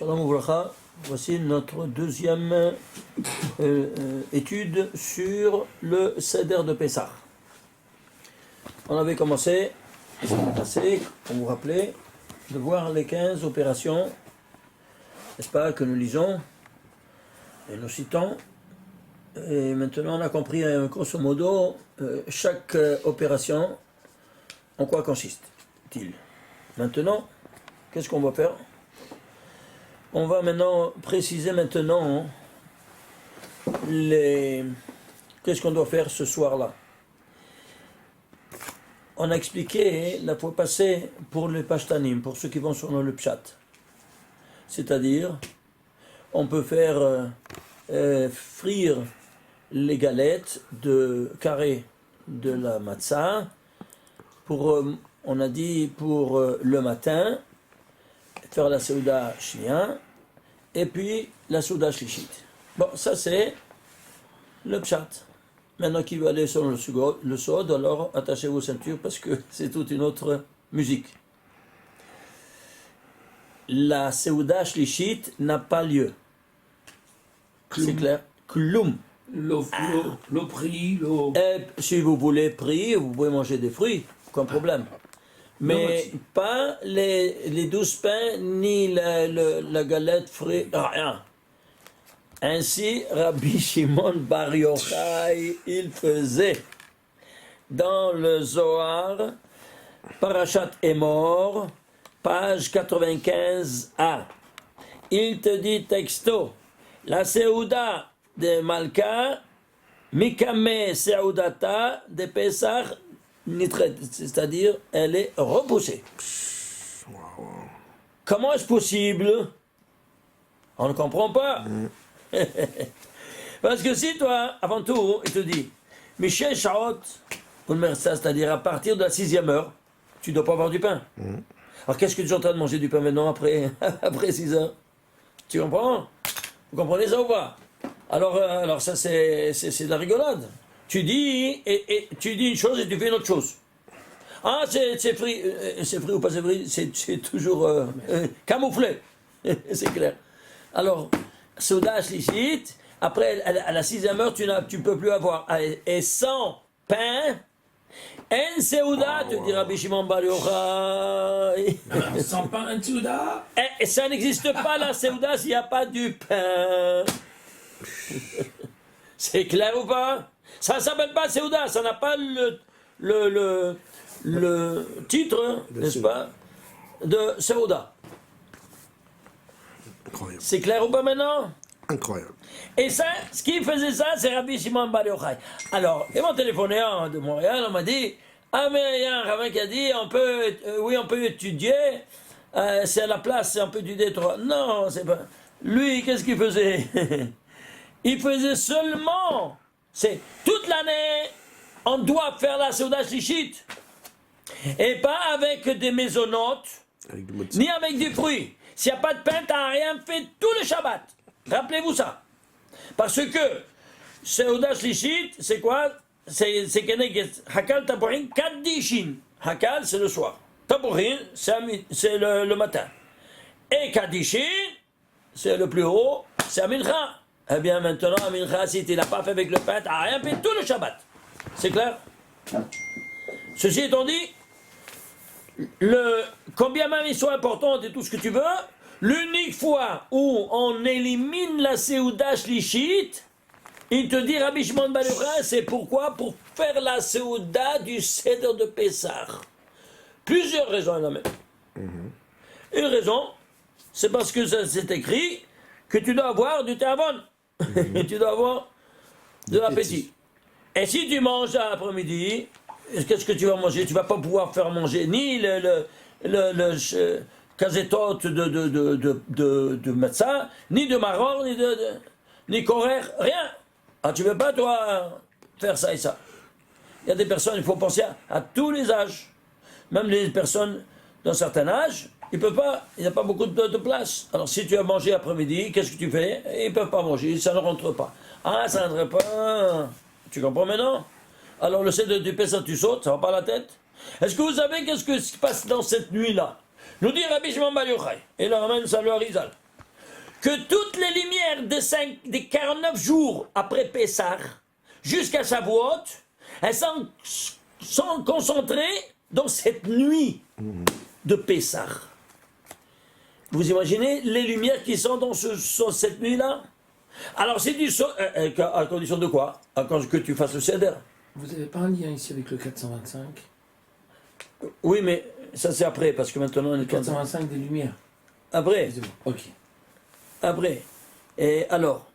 Shalom Ouvracha, voici notre deuxième étude sur le Seder de Pessah. On avait commencé, la semaine passée, on vous rappelait, de voir les 15 opérations, n'est-ce pas, que nous lisons et nous citons. Et maintenant on a compris, grosso modo, chaque opération, en quoi consiste-t-il. Maintenant, qu'est-ce qu'on va faire? On va maintenant préciser qu'est-ce qu'on doit faire ce soir-là. On a expliqué la fois passée pour les pashtanim, pour ceux qui vont sur le pshat. C'est-à-dire, on peut faire frire les galettes de carré de la matzah, on a dit pour le matin, faire la Seuda Shnia, et puis la Seuda Shlishit. Bon, ça c'est le pshat. Maintenant qui veut aller sur le sod, alors attachez vos ceintures parce que c'est toute une autre musique. La Seuda Shlishit n'a pas lieu. C'est clair? Kloum. Le prix, Si vous voulez prier, vous pouvez manger des fruits, aucun problème. Mais pas les 12 pains, ni la galette frite, rien. Ainsi, Rabbi Shimon Bar Yochai, il faisait dans le Zohar, Parashat Emor, page 95a. Il te dit texto, la Seuda de Malka, Mikame Seudata de Pesach, c'est-à-dire elle est repoussée. Comment est-ce possible? On ne comprend pas. Parce que si toi, avant tout, il te dit Michel Shaot, c'est-à-dire à partir de la 6e heure, tu ne dois pas avoir du pain. Alors qu'est-ce que tu es en train de manger du pain maintenant après 6 heures? Tu comprends? Vous comprenez ça ou pas? Alors ça c'est de la rigolade. Tu dis, et tu dis une chose et tu fais une autre chose. Ah, c'est frit ou pas c'est frit, c'est toujours camouflé. C'est clair. Alors, Seuda Shlishit, après, à la 6e heure, tu ne peux plus avoir. Et sans pain, en Seuda, te dit Rabbi Shimon Bar Yochai. sans pain, en Seuda. Et ça n'existe pas la Seuda s'il n'y a pas du pain. C'est clair ou pas? Ça ne s'appelle pas Seuda, ça n'a pas le titre, n'est-ce pas, de Seuda. Incroyable. C'est clair ou pas maintenant? Incroyable. Et ça, ce qui faisait ça, c'est Rabbi Shimon Bar Yochai. Alors, ils m'ont téléphoné de Montréal, on m'a dit, ah mais il y a un rabbin qui a dit, on peut étudier, c'est à la place, on peut étudier 3. Non, c'est pas... Lui, qu'est-ce qu'il faisait? Il faisait seulement... C'est toute l'année, on doit faire la Seuda Shlishit. Et pas avec des maisonnotes, ni avec du fruit. S'il n'y a pas de pain, tu n'as rien fait tout le Shabbat. Rappelez-vous ça. Parce que Seuda Shlishit, c'est quoi? C'est Hakal Taborin Kaddishin. Hakal, c'est le soir. Taborin, c'est le matin. Et Kaddishin, c'est le plus haut, c'est Amincha. Eh bien maintenant, Amincha, si tu n'as pas fait avec le pain, tu n'as rien fait tout le Shabbat. C'est clair? Ceci étant dit, combien même ils sont importants et tout ce que tu veux, l'unique fois où on élimine la Seuda Shlishit, il te dit Rabbi Shimon Bar Yochai, c'est pourquoi? Pour faire la Seuda du Seder de Pessah. Plusieurs raisons, il y en a même. Une raison, c'est parce que c'est écrit que tu dois avoir du tavon. Et tu dois avoir de l'appétit. Et si tu manges l'après-midi, qu'est-ce que tu vas manger? Tu ne vas pas pouvoir faire manger ni le kazetot de matzah, ni de maror, ni korer, rien. Ah, tu ne veux pas, toi, faire ça et ça. Il y a des personnes, il faut penser à tous les âges. Même les personnes d'un certain âge, ils peuvent pas, il n'y a pas beaucoup de place. Alors si tu as mangé après-midi, qu'est-ce que tu fais? Ils ne peuvent pas manger, ça ne rentre pas. Ah, ça ne rentre pas. Tu comprends maintenant? Alors le Seder du Pessah, tu sautes, ça ne va pas à la tête? Est-ce que vous savez qu'est-ce qui se passe dans cette nuit-là? Nous dit Rabbi Shimon Bar Yochai, et il ramène ça le Harizal. que toutes les lumières des 49 jours après Pessah jusqu'à Shavuot, elles sont concentrées dans cette nuit de Pessah. Vous imaginez les lumières qui sont dans cette nuit-là? Alors c'est à condition de quoi? Que tu fasses le Seder. Vous n'avez pas un lien ici avec le 425? Oui, mais ça c'est après, parce que maintenant on est Le 425 des Lumières. Après. Excusez-moi. Ok. Après. Et alors,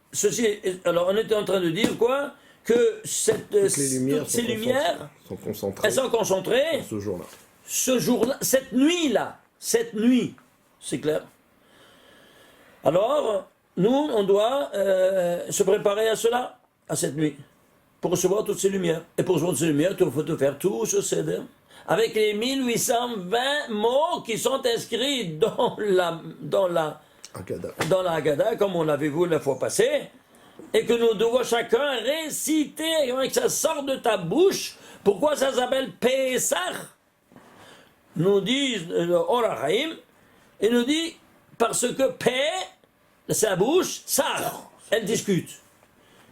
alors on était en train de dire quoi? Que toutes ces lumières sont concentrées. Elles sont concentrées ce jour-là. Ce jour-là, cette nuit-là. Cette nuit. C'est clair. Alors, nous, on doit se préparer à cela, à cette nuit, pour recevoir toutes ces lumières. Et pour recevoir toutes ces lumières, il faut te faire tout ce Seder, avec les 1820 mots qui sont inscrits dans la Haggadah, comme on l'avait vu la fois passée, et que nous devons chacun réciter, que ça sort de ta bouche. Pourquoi ça s'appelle Pessah? Nous dit le Or HaChaim, et nous dit parce que Pé, c'est la bouche, Sar, elle discute.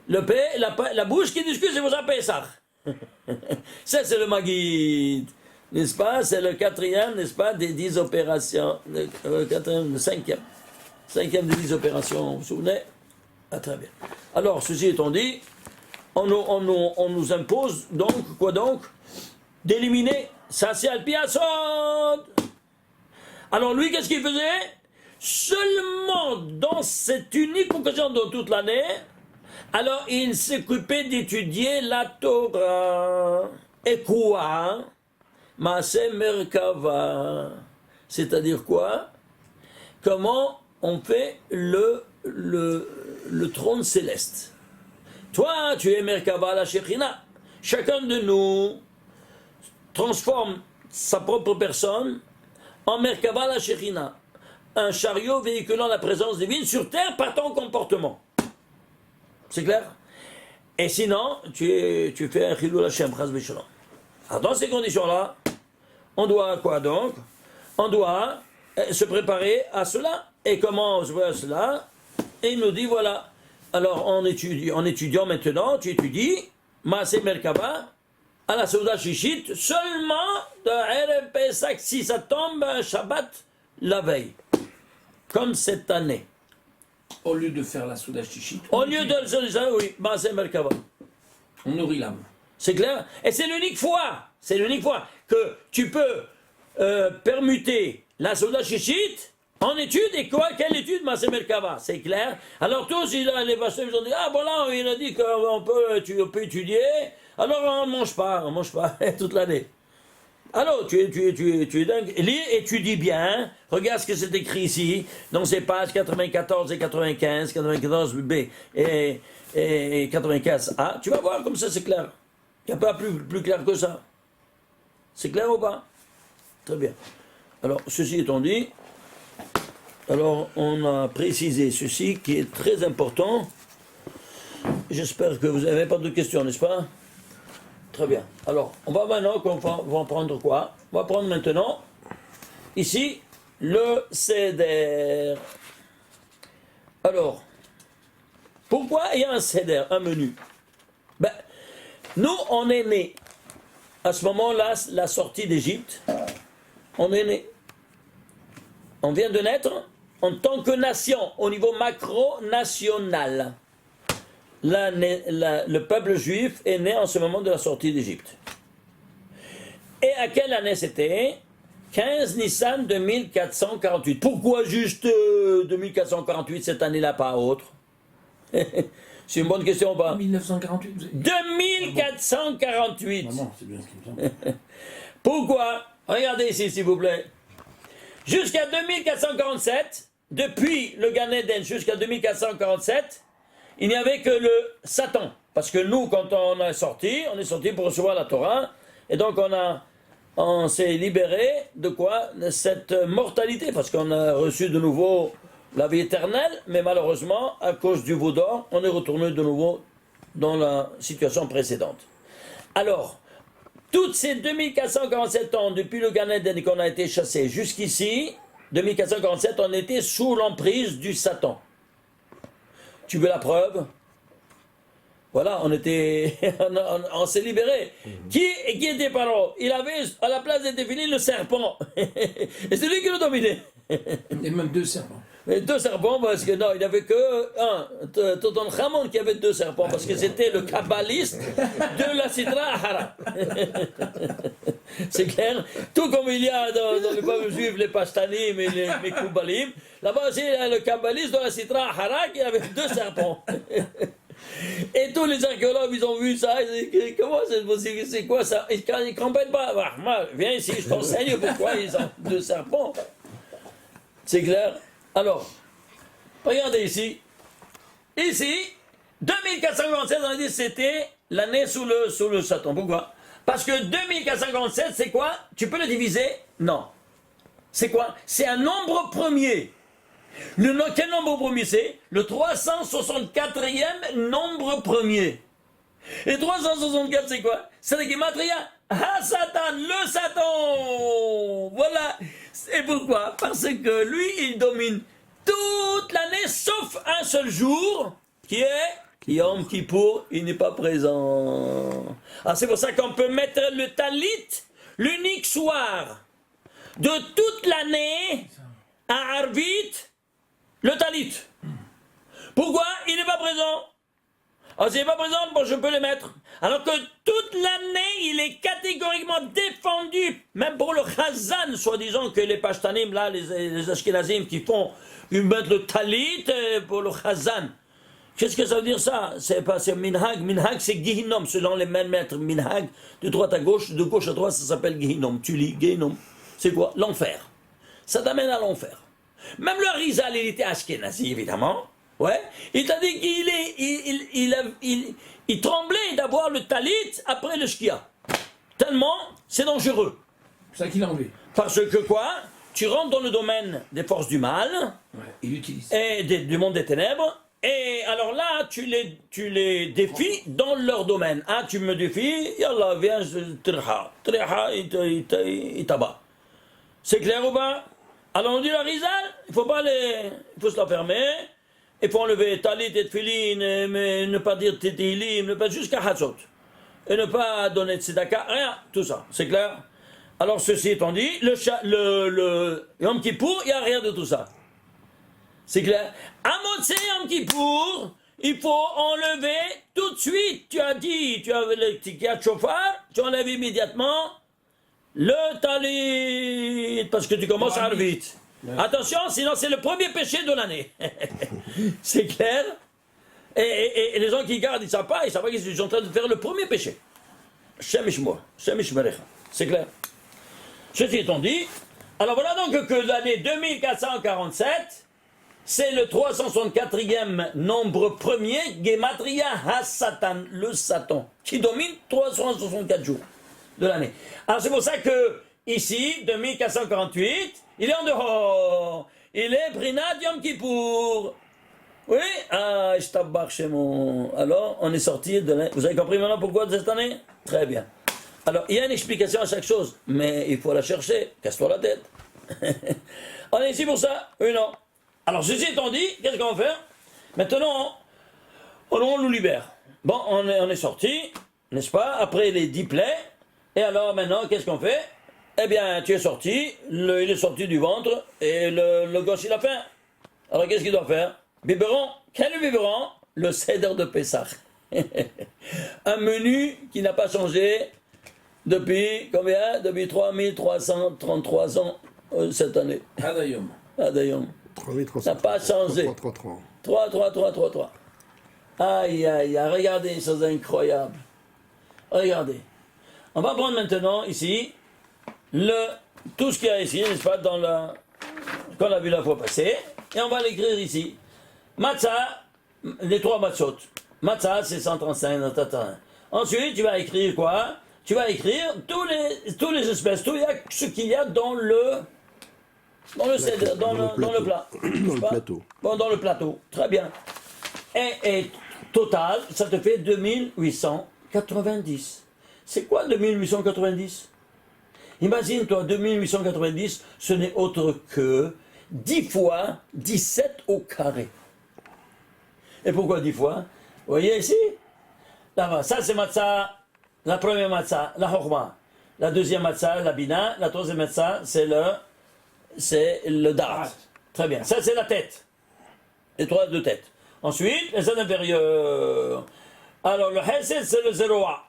Le Pé, la bouche qui discute, c'est pour ça Pessah. Ça, c'est le Maguid, n'est-ce pas? C'est le quatrième, n'est-ce pas, des 10 opérations, le cinquième des 10 opérations, vous vous souvenez? Ah, très bien. Alors, ceci étant dit, on nous impose donc, quoi donc? D'éliminer. Ça, c'est Al-Piasod. Alors, lui, qu'est-ce qu'il faisait? Seulement dans cette unique occasion de toute l'année, alors il s'occupait d'étudier la Torah. Et quoi? Maaseh Merkava. C'est-à-dire quoi? Comment on fait le trône céleste. Toi, tu es Merkava la Shekhinah. Chacun de nous transforme sa propre personne en Merkava la Shekhinah. Un chariot véhiculant la présence divine sur terre par ton comportement. C'est clair? Et sinon, tu fais un Chilul Hashem, Chas v'Shalom. Alors dans ces conditions-là, on doit quoi donc? On doit se préparer à cela. Et comment on se voit à cela? Et il nous dit voilà. Alors en étudiant maintenant, tu étudies Maaseh Merkava à la Seuda Shishit seulement de Erev Pesach si ça tombe un Shabbat la veille. Comme cette année. Au lieu de faire la Souda Shishit. Au lieu de le oui, Maaseh Merkava. On nourrit l'âme. C'est clair? Et c'est l'unique fois que tu peux permuter la Seuda Shishit en étude, et quoi? Quelle étude, Maaseh Merkava? C'est clair? Alors tous, les pasteurs, ils ont dit, ah voilà, il a dit qu'on peut étudier, alors on ne mange pas toute l'année. Alors, tu es dingue. Lis, étudie bien, regarde ce que c'est écrit ici, dans ces pages 94 et 95, 94b et 95a, tu vas voir comme ça c'est clair. Il n'y a pas plus clair que ça. C'est clair ou pas? Très bien. Alors, ceci étant dit, alors on a précisé ceci qui est très important. J'espère que vous n'avez pas de questions, n'est-ce pas? Très bien. Alors, on va maintenant, on va prendre quoi? On va prendre maintenant, ici, le Seder. Alors, pourquoi il y a un Seder, un menu? Ben, nous, on est nés, à ce moment-là, la sortie d'Égypte, on est nés. On vient de naître en tant que nation, au niveau macro-national. Le peuple juif est né en ce moment de la sortie d'Égypte. Et à quelle année c'était? 15 Nissan 2448. Pourquoi juste 2448 cette année-là, pas autre? C'est une bonne question ou pas? 1948. 2448. Maman, c'est bien ce qui me semble. Pourquoi? Regardez ici, s'il vous plaît. Jusqu'à 2447, depuis le Gan Eden jusqu'à 2447, il n'y avait que le Satan. Parce que nous, quand on est sorti pour recevoir la Torah, et donc on s'est libéré de quoi? De cette mortalité, parce qu'on a reçu de nouveau la vie éternelle, mais malheureusement, à cause du Vaudor, on est retourné de nouveau dans la situation précédente. Alors, toutes ces 2447 ans, depuis le Gan Eden qu'on a été chassé jusqu'ici, 2447, on était sous l'emprise du Satan. Tu veux la preuve? Voilà, on s'est libéré. Qui était Paro? Il avait à la place des défilés le serpent. Et c'est lui qui le dominait. Et même 2 serpents. Mais 2 serpents, parce que non, il n'y avait que un. Toton Hamon qui avait 2 serpents, parce que c'était le kabbaliste de la Sitra Ahara. C'est clair? Tout comme il y a dans les peuples juifs, les Pashtanim et les Mekoubalim, là-bas c'est le kabbaliste de la Sitra Ahara qui avait 2 serpents. Et tous les archéologues, ils ont vu ça, ils disent, comment c'est possible, c'est quoi ça? Ils ne comprennent pas. Bah, viens ici, je t'enseigne pourquoi ils ont 2 serpents. C'est clair? Alors, regardez ici. Ici, 2457, on a dit c'était l'année sous le Satan. Pourquoi? Parce que 2457, c'est quoi? Tu peux le diviser? Non. C'est quoi? C'est un nombre premier. Quel nombre premier c'est? Le 364e nombre premier. Et 364, c'est quoi? C'est le Gematria Ha-Satan, le Satan. Voilà. Et pourquoi? Parce que lui, il domine toute l'année, sauf un seul jour, qui est Yom Kippour, il n'est pas présent. Alors c'est pour ça qu'on peut mettre le talit, l'unique soir de toute l'année, à Arvit, le talit. Pourquoi? Il n'est pas présent. Alors s'il n'est pas présent, bon, je peux le mettre. Alors que toute l'année, il est catégoriquement défendu, même pour le Chazan, soi-disant que les Pashtanim, là, les Ashkenazim qui mettent le talit pour le Chazan. Qu'est-ce que ça veut dire ça? C'est Minhag. Minhag, c'est Gehinom, selon les mêmes maîtres. Minhag, de droite à gauche, de gauche à droite, ça s'appelle Gehinom. Tu lis Gehinom. C'est quoi? L'enfer. Ça t'amène à l'enfer. Même le Rizal, il était Ashkenazi, évidemment. Ouais. Il t'a dit qu'il tremblait d'avoir le talit après le shkia. Tellement, c'est dangereux. C'est ça qu'il a enlevé. Parce que quoi? Tu rentres dans le domaine des forces du mal. Ouais, il l'utilise. Et du monde des ténèbres. Et alors là, tu les défies dans leur domaine. Ah, tu me défies, yallah, viens, Triha, il t'abat. C'est clair ou pas? Alors on dit la Rizal, il faut se la fermer. Il faut enlever talit et tfilin, mais ne pas dire tétilim, ne pas jusqu'à Hatzot. Et ne pas donner de tzedaka, rien, tout ça. C'est clair? Alors ceci étant dit, le Yom Kippour, il n'y a rien de tout ça. C'est clair? À Motzei Yom Kippour, il faut enlever tout de suite. Tu as dit, tu avais le ticket chauffard, tu enlèves immédiatement le talit, parce que tu commences à aller vite. Ouais. Attention, sinon c'est le premier péché de l'année. C'est clair? Et les gens qui gardent, ils ne savent pas qu'ils sont en train de faire le premier péché. Shem Ishmor, Shem Ishmerecha. C'est clair? Ceci étant dit, alors voilà donc que l'année 2447, c'est le 364e nombre premier, Gematria Ha-Satan, le Satan, qui domine 364 jours de l'année. Alors c'est pour ça que ici, 2448, il est en dehors. Il est Prinat Yom Kippour. Oui? Ah, je tabarre chez mon... Alors, on est sorti de l'année. Vous avez compris maintenant pourquoi de cette année? Très bien. Alors, il y a une explication à chaque chose, mais il faut la chercher. Casse-toi la tête. On est ici pour ça? Oui, non. Alors, ceci étant dit, qu'est-ce qu'on va faire? Maintenant, on nous libère. Bon, on est sorti, n'est-ce pas? Après les 10 plaies. Et alors, maintenant, qu'est-ce qu'on fait? Eh bien, tu es sorti, il est sorti du ventre, et le gosse, il a faim. Alors, qu'est-ce qu'il doit faire? Biberon. Quel biberon? Le Seder de Pessah. Un menu qui n'a pas changé depuis combien? Depuis 3333 ans cette année. Adayom. Adayom. Ça n'a pas changé. 3. Aïe, aïe, aïe, regardez une chose incroyable. Regardez. On va prendre maintenant ici tout ce qu'il y a ici, n'est-ce pas, qu'on a vu la fois passée, et on va l'écrire ici. Matzah, les 3 matzot. Matzah, c'est 135. Ensuite, tu vas écrire quoi? Tu vas écrire tous les espèces, tout ce qu'il y a dans le plat. Dans le plateau. Bon, dans le plateau. Très bien. Et total, ça te fait 2890. C'est quoi 2890? Imagine-toi, 2890, ce n'est autre que 10 fois 17 au carré. Et pourquoi 10 fois? Vous voyez ici? Là-bas, ça c'est matzah, la première matzah, la chokma. La deuxième matzah, la bina. La troisième matzah, c'est le da'at. Très bien, ça c'est la tête. Les deux têtes. Ensuite, les zones inférieures. Alors le hesed, c'est le 0A.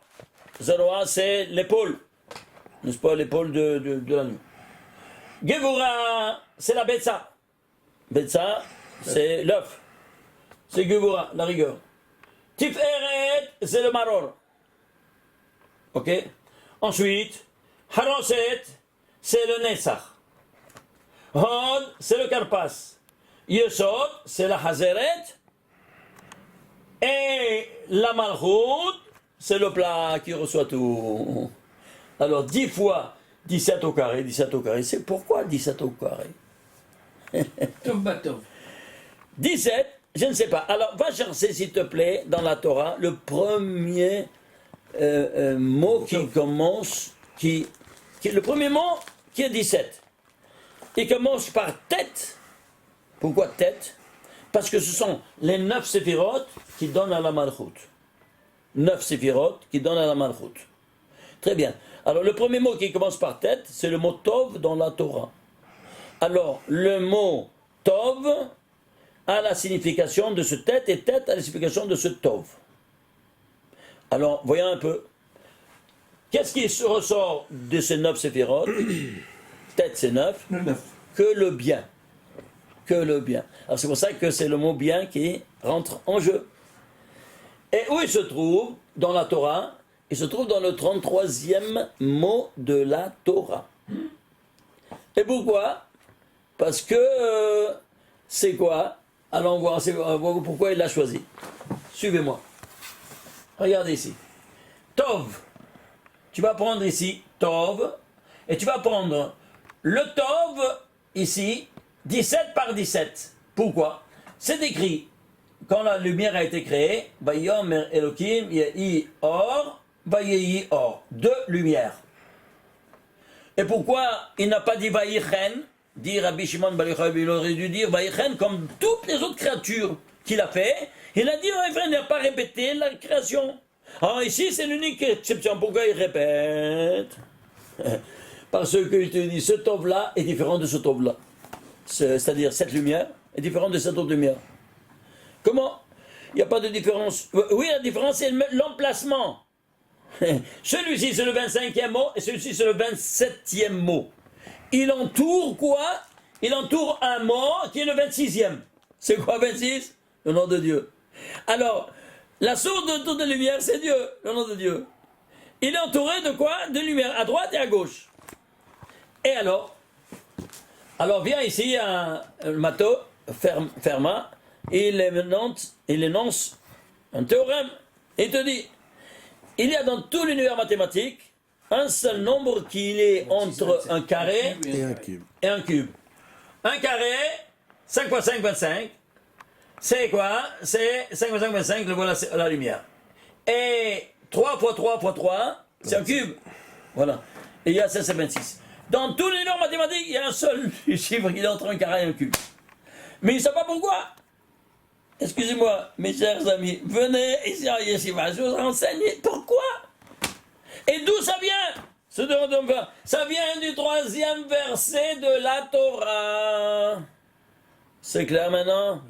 0A, c'est l'épaule. N'est-ce pas, l'épaule de la nuit. Gevura, c'est la betsa. Betsa, c'est l'œuf. C'est Gevura, la rigueur. Tiferet, c'est le maror. Ok? Ensuite, Haroset, c'est le Nessach. Hod, c'est le Karpas. Yesod, c'est la Hazeret. Et la Malchut, c'est le plat qui reçoit tout. Alors 10 fois 17 au carré, 17 au carré. C'est pourquoi 17 au carré? Tov batov. 17, je ne sais pas. Alors va chercher s'il te plaît dans la Torah le premier mot qui commence, le premier mot qui est 17. Il commence par tête. Pourquoi tête? Parce que ce sont les 9 séphirotes qui donnent à la Malchut. 9 séphirotes qui donnent à la Malchut. Très bien. Alors le premier mot qui commence par tête, c'est le mot Tov dans la Torah. Alors le mot Tov a la signification de ce tête et tête a la signification de ce Tov. Alors voyons un peu. Qu'est-ce qui se ressort de ces 9 séphirotes? Tête c'est 9. Le 9. Que le bien. Que le bien. Alors c'est pour ça que c'est le mot bien qui rentre en jeu. Et où il se trouve dans la Torah? Il se trouve dans le 33e mot de la Torah. Et pourquoi? Parce que c'est quoi? Allons voir pourquoi il l'a choisi. Suivez-moi. Regardez ici. Tov. Tu vas prendre ici Tov. Et tu vas prendre le Tov ici 17 par 17. Pourquoi? C'est écrit, quand la lumière a été créée, Vayomer Elohim Yehi Or, Vayehi Or. 2 lumières. Et pourquoi il n'a pas dit Vayichen, dit Rabbi Shimon Bar Yochai, il aurait dû dire Vayichen comme toutes les autres créatures qu'il a fait. Il a dit il n'a pas répété la création. Alors ici c'est l'unique exception. Pourquoi il répète? Parce qu'il te dit ce Tov là est différent de ce Tov là. C'est-à-dire cette lumière est différente de cette autre lumière. Comment? Il n'y a pas de différence. Oui, la différence c'est l'emplacement. Celui-ci c'est le 25e mot et celui-ci c'est le 27e mot. Il entoure quoi? Il entoure un mot qui est le 26e. C'est quoi 26? Le nom de Dieu. Alors, la source de toute lumière c'est Dieu, le nom de Dieu. Il est entouré de quoi? De lumière à droite et à gauche. Et alors vient ici un mato, Fermat, et il énonce un théorème. Il te dit, il y a dans tout l'univers mathématique un seul nombre qui est entre un carré et un cube. Un carré, 5 x 5, 25. C'est quoi? C'est 5 x 5, 25, le voilà la lumière. Et 3 x 3 x 3, c'est un cube. Voilà. Et il y a 16 et 26. Dans tous les normes mathématiques, il y a un seul chiffre qui est entre un carré et un cube. Mais il ne sait pas pourquoi. Excusez-moi, mes chers amis, venez ici à Yeshiva, je vous renseigne pourquoi. Et d'où ça vient? Ça vient du 3e verset de la Torah. C'est clair maintenant?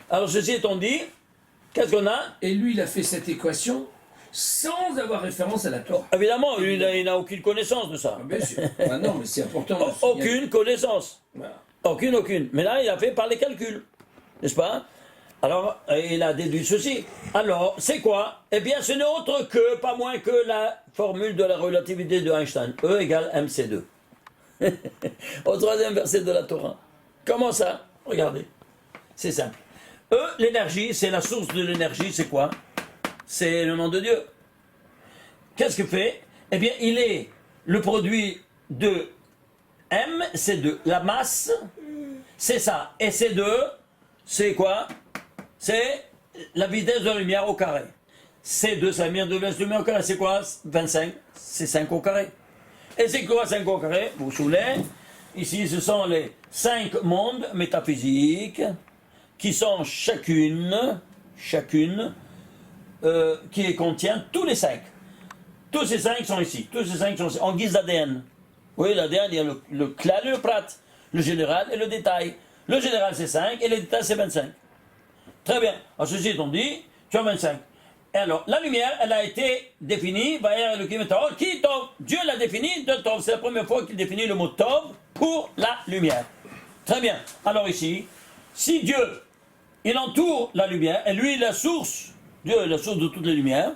Alors ceci étant dit, qu'est-ce qu'on a? Et lui, il a fait cette équation sans avoir référence à la Torah. Évidemment, lui, il n'a aucune connaissance de ça. Ah, bien sûr. Ah non, mais c'est important. Aucune connaissance. Voilà. Aucune. Mais là, il a fait par les calculs. N'est-ce pas? Alors, il a déduit ceci. Alors, c'est quoi? Eh bien, ce n'est autre que, pas moins que la formule de la relativité de Einstein. E égale mc2. Au 3e verset de la Torah. Comment ça? Regardez. C'est simple. E, l'énergie, c'est la source de l'énergie, c'est quoi? C'est le nom de Dieu. Qu'est-ce qu'il fait? Eh bien, il est le produit de M, C2. La masse, c'est ça. Et C2, c'est quoi? C'est la vitesse de la lumière au carré. C2, c'est la vitesse de la lumière au carré. C'est quoi? 25. C'est 5 au carré. Et c'est quoi 5 au carré? Vous vous souvenez? Ici, ce sont les 5 mondes métaphysiques qui sont chacune chacune qui contient tous les 5. Tous ces 5 sont ici. Tous ces 5 sont ici, en guise d'ADN. Oui, l'ADN, il y a le clal et le prat, le général et le détail. Le général, c'est 5 et le détail, c'est 25. Très bien. Alors, ceci étant dit, tu as 25. Et alors, la lumière, elle a été définie, qui Tov. Dieu l'a définie de Tov. C'est la première fois qu'il définit le mot Tov pour la lumière. Très bien. Alors ici, si Dieu, il entoure la lumière, et lui, la source, Dieu est la source de toutes les lumières,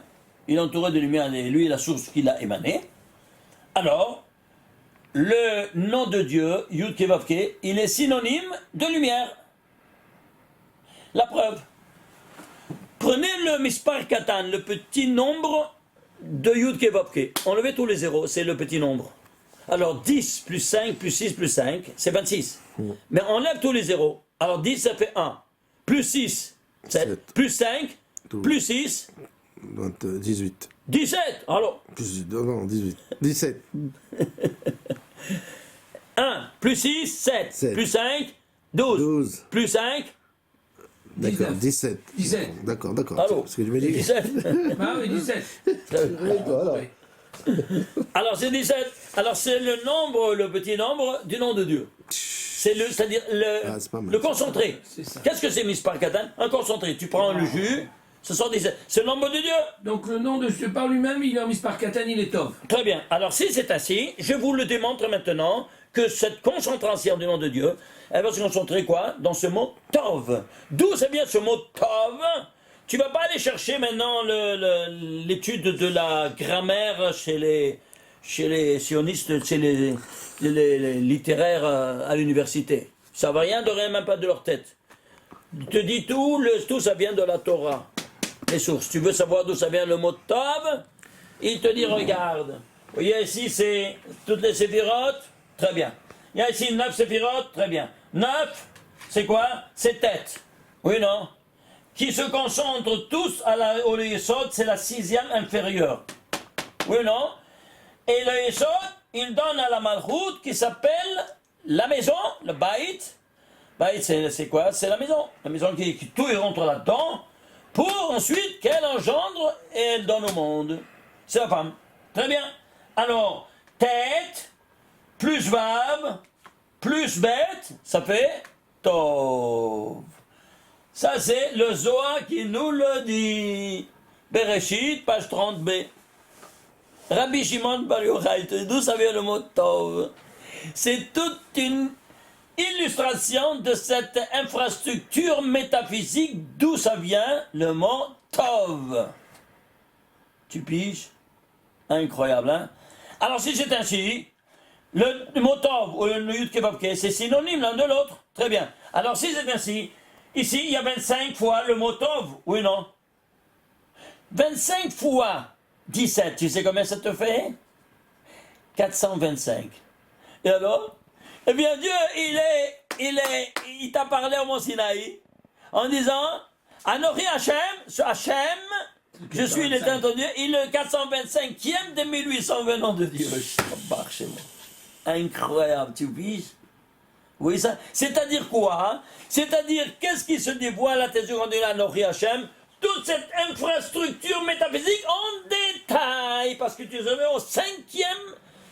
il est entouré de lumière, et lui est la source qu'il a émanée, alors, le nom de Dieu, Yud Kei Vav Kei, il est synonyme de lumière. La preuve. Prenez le Mispar Katan, le petit nombre de Yud Kei Vav Kei. Enlevez tous les zéros, c'est le petit nombre. Alors 10 plus 5 plus 6 plus 5, c'est 26. Mais enlève tous les zéros. Alors 10, ça fait 1. Plus 6, 7. Plus 5, 12. Plus 6. 18. 17, alors. Non, 18. 17. 1, plus 6, 7. 7. Plus 5, 12. 12. Plus 5, D'accord, 19. 17. 17. D'accord. allô. Ce que je me dis. 17. Ah oui, 17. Voilà. Oui. Alors c'est 17. Alors c'est le nombre, le petit nombre du nom de Dieu. C'est-à-dire c'est pas mal. le concentré. C'est ça. Qu'est-ce que c'est Mispar Katan? Un concentré. Tu prends le jus, ce sont 17. C'est le nombre de Dieu. Donc le nom de Dieu par lui-même, il est en Mispar Katan, il est Tov. Très bien. Alors si c'est ainsi, je vous le démontre maintenant que cette concentration du nom de Dieu, elle va se concentrer quoi? Dans ce mot Tov. D'où ça vient ce mot Tov? Tu vas pas aller chercher maintenant l'étude de la grammaire chez les sionistes, chez les littéraires à l'université. Ça va rien de rien, même pas de leur tête. Je te dis tout ça vient de la Torah. Les sources. Tu veux savoir d'où ça vient le mot Tov? Il te dit regarde. Vous voyez ici c'est toutes les séphirotes. Très bien. Il y a ici 9 séphirotes. Très bien. 9, c'est quoi? C'est tête. Oui, non? Qui se concentrent tous au Yesod, c'est la 6e inférieure. Oui, non? Et le Yesod, il donne à la Malchut qui s'appelle la maison, le Baït. Baït, c'est quoi? C'est la maison. La maison qui tout rentre là-dedans pour ensuite qu'elle engendre et elle donne au monde. C'est la femme. Très bien. Alors, tête, plus vav, plus bête, ça fait tov. Ça, c'est le Zohar qui nous le dit. Bereshit, page 30b. Rabbi Shimon Bar Yochai, d'où ça vient le mot Tov? C'est toute une illustration de cette infrastructure métaphysique d'où ça vient le mot Tov. Tu piges? Incroyable, hein? Alors, si c'est ainsi, le mot Tov ou le Yud Kei Vav Kei, c'est synonyme l'un de l'autre. Très bien. Alors, si c'est ainsi, ici, il y a 25 fois le mot Tov, oui, non? 25 fois 17, tu sais combien ça te fait? 425. Et alors? Eh bien, Dieu, il t'a parlé au Mont Sinaï en disant Anochi Hachem, je suis l'éternel Dieu, il est le 425e des 1800 venant de Dieu. Incroyable, tu piges? Oui, ça. C'est-à-dire quoi? Hein? C'est-à-dire, qu'est-ce qui se dévoile à tes yeux quand on dit Anochi Hachem? Toute cette infrastructure métaphysique en détail, parce que tu es arrivé au 5e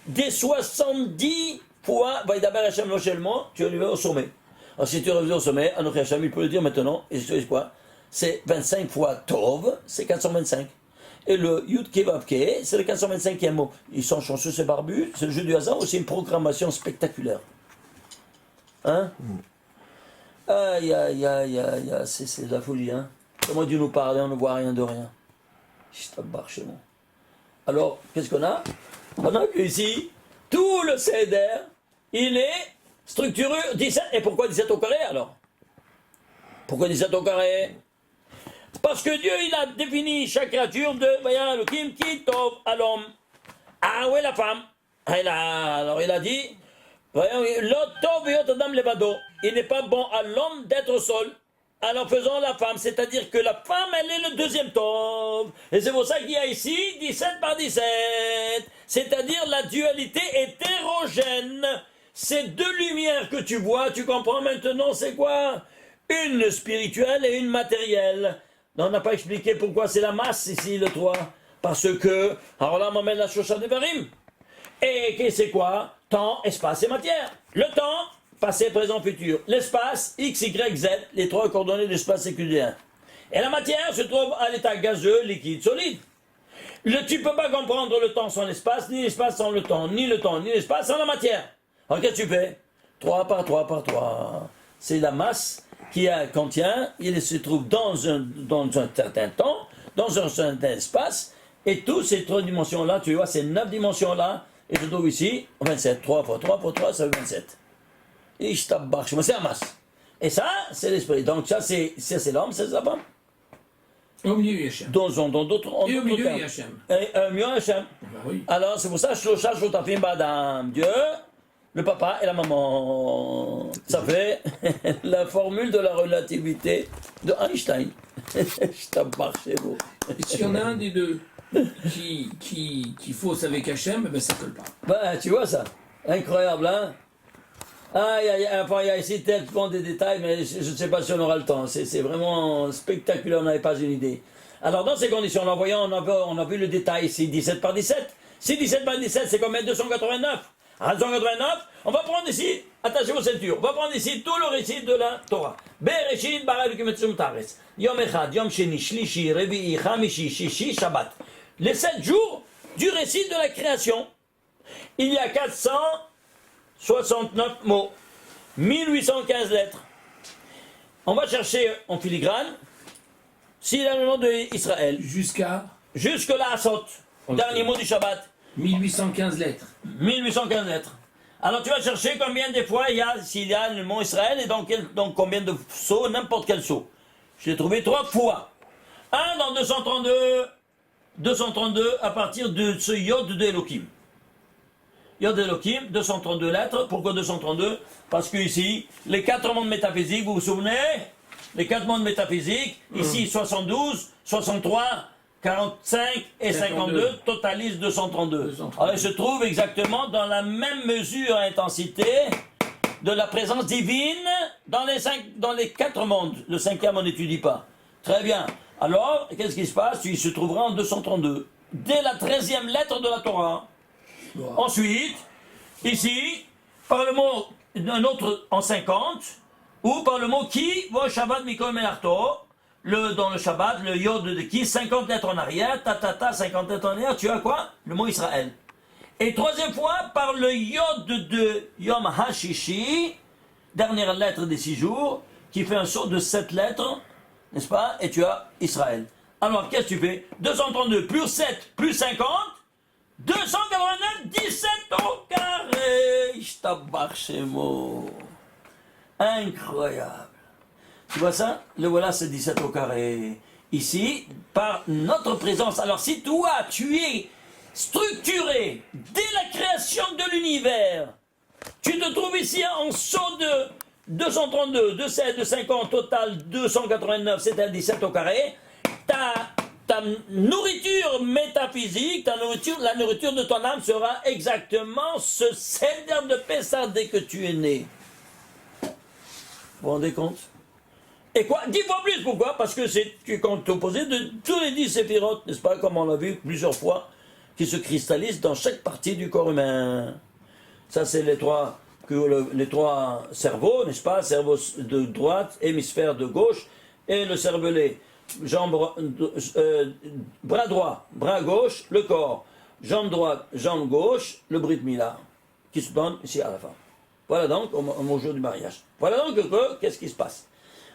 des 70 fois, d'abord Hachem Lochelmo, tu es arrivé au sommet. Alors si tu es arrivé au sommet, Anochi Hachem, il peut le dire maintenant, et c'est quoi? C'est 25 fois Tov, c'est 425. Et le Yud Kei Vav Kei, c'est le 425e mot. Ils sont chanceux, ces barbus, c'est le jeu du hasard ou c'est une programmation spectaculaire? Hein? Aïe, aïe, aïe, aïe, aïe, c'est de la folie, hein? Comment Dieu nous parle, on ne voit rien de rien. Chez moi. Alors, qu'est-ce qu'on a? On a que ici, tout le Seder, il est structuré 17. Et pourquoi 17 au carré alors? Pourquoi 17 au carré? Parce que Dieu, il a défini chaque créature de Vaya Elohim ki tov à l'homme. Ah oui, la femme. Alors il a dit, Lot tov yot adam levado. Il n'est pas bon à l'homme d'être seul. Alors faisons la femme, c'est-à-dire que la femme, elle est le deuxième tov. Et c'est pour ça qu'il y a ici 17 par 17. C'est-à-dire la dualité hétérogène. Ces deux lumières que tu vois, tu comprends maintenant, c'est quoi? Une spirituelle et une matérielle. Non, on n'a pas expliqué pourquoi c'est la masse ici, le 3. Parce que, alors là, on m'emmène la Shosha de Varim. Et c'est quoi? Temps, espace et matière. Le temps, passé, présent, futur. L'espace, X, Y, Z, les trois coordonnées de l'espace séculaire. Et la matière se trouve à l'état gazeux, liquide, solide. Tu ne peux pas comprendre le temps sans l'espace, ni l'espace sans le temps, ni le temps, ni l'espace sans la matière. Alors qu'est-ce que tu fais? 3 par 3 par 3. C'est la masse qui contient, il se trouve dans un certain temps, dans un certain espace, et toutes ces 3 dimensions-là, tu vois, ces 9 dimensions-là, et je trouve ici 27. 3 fois 3 fois 3, ça fait 27. Et je tabarche, c'est la masse. Et ça, c'est l'esprit. Donc ça, c'est l'homme, c'est la femme. Au milieu, Hachem. Dans d'autres Et au milieu, Hachem. Et mieux Hachem. Bah oui. Alors, c'est pour ça, Shlosha Shotafim Badam. Dieu, le papa et la maman. Ça fait la formule de la relativité de Einstein. Je tabarche, c'est beau. Et s'il y en a un des deux qui fausse avec Hachem, ben ça colle pas. Ben, tu vois ça? Incroyable, hein? Ah, enfin, il y a ici tellement de détails, mais je ne sais pas si on aura le temps. C'est vraiment spectaculaire, on n'avait pas une idée. Alors, dans ces conditions, on a vu le détail ici, 17 par 17. Si 17 par 17, c'est combien? 289. À 289, on va prendre ici, attachez vos ceintures, on va prendre ici tout le récit de la Torah. Bereshit bara Elokim et Taretz. Yom Echad, Yom Sheni, Shlishi, Revi'i, Chamishi, Shishi, Shabbat. Les 7 jours du récit de la création. Il y a 469 mots, 1815 lettres. On va chercher en filigrane s'il a le nom d'Israël. Jusque là, Asot, dernier mot du Shabbat. 1815 lettres. 1815 lettres. Alors tu vas chercher combien de fois s'il y a le mot Israël et donc combien de sauts, n'importe quel saut. Je l'ai trouvé 3 fois. Un dans 232 à partir de ce Yod de Elohim. Yod Elohim, 232 lettres. Pourquoi 232? Parce que ici, les 4 mondes métaphysiques, vous vous souvenez? Les 4 mondes métaphysiques, ici 72, 63, 45 et 52 totalisent 232. Alors il se trouve exactement dans la même mesure et intensité de la présence divine dans les 4 mondes. Le 5e on n'étudie pas. Très bien. Alors, qu'est-ce qui se passe? Il se trouvera en 232. Dès la 13e lettre de la Torah. Wow. Ensuite, ici, par le mot, un autre en 50, ou par le mot qui, vo Shabbat Mikol Melarto, dans le Shabbat, le Yod de qui, 50 lettres en arrière, 50 lettres en arrière, tu as quoi? Le mot Israël. Et 3e fois, par le Yod de Yom HaShishi, dernière lettre des 6 jours, qui fait un saut de 7 lettres, n'est-ce pas? Et tu as Israël. Alors, qu'est-ce que tu fais? 232 plus 7 plus 50, 289, 17 au carré. Ishtabarchemo. Incroyable. Tu vois ça? Le voilà, c'est 17 au carré. Ici, par notre présence. Alors, si toi, tu es structuré dès la création de l'univers, tu te trouves ici en saut de 232, de 7, de 50, total 289, c'est-à-dire 17 au carré. Ta nourriture métaphysique, la nourriture de ton âme sera exactement ce seder de Pessah dès que tu es né. Vous vous rendez compte? Et quoi? 10 fois plus, pourquoi? Parce que tu es composé de tous les 10 séphirotes, n'est-ce pas? Comme on l'a vu plusieurs fois, qui se cristallisent dans chaque partie du corps humain. Ça, c'est les trois cerveaux, n'est-ce pas? Cerveau de droite, hémisphère de gauche, et le cervelet. Bras droit, bras gauche, le corps. Jambe droite, jambe gauche, le brit mila, qui se donne ici à la fin. Voilà donc au jour du mariage. Voilà donc qu'est-ce qui se passe.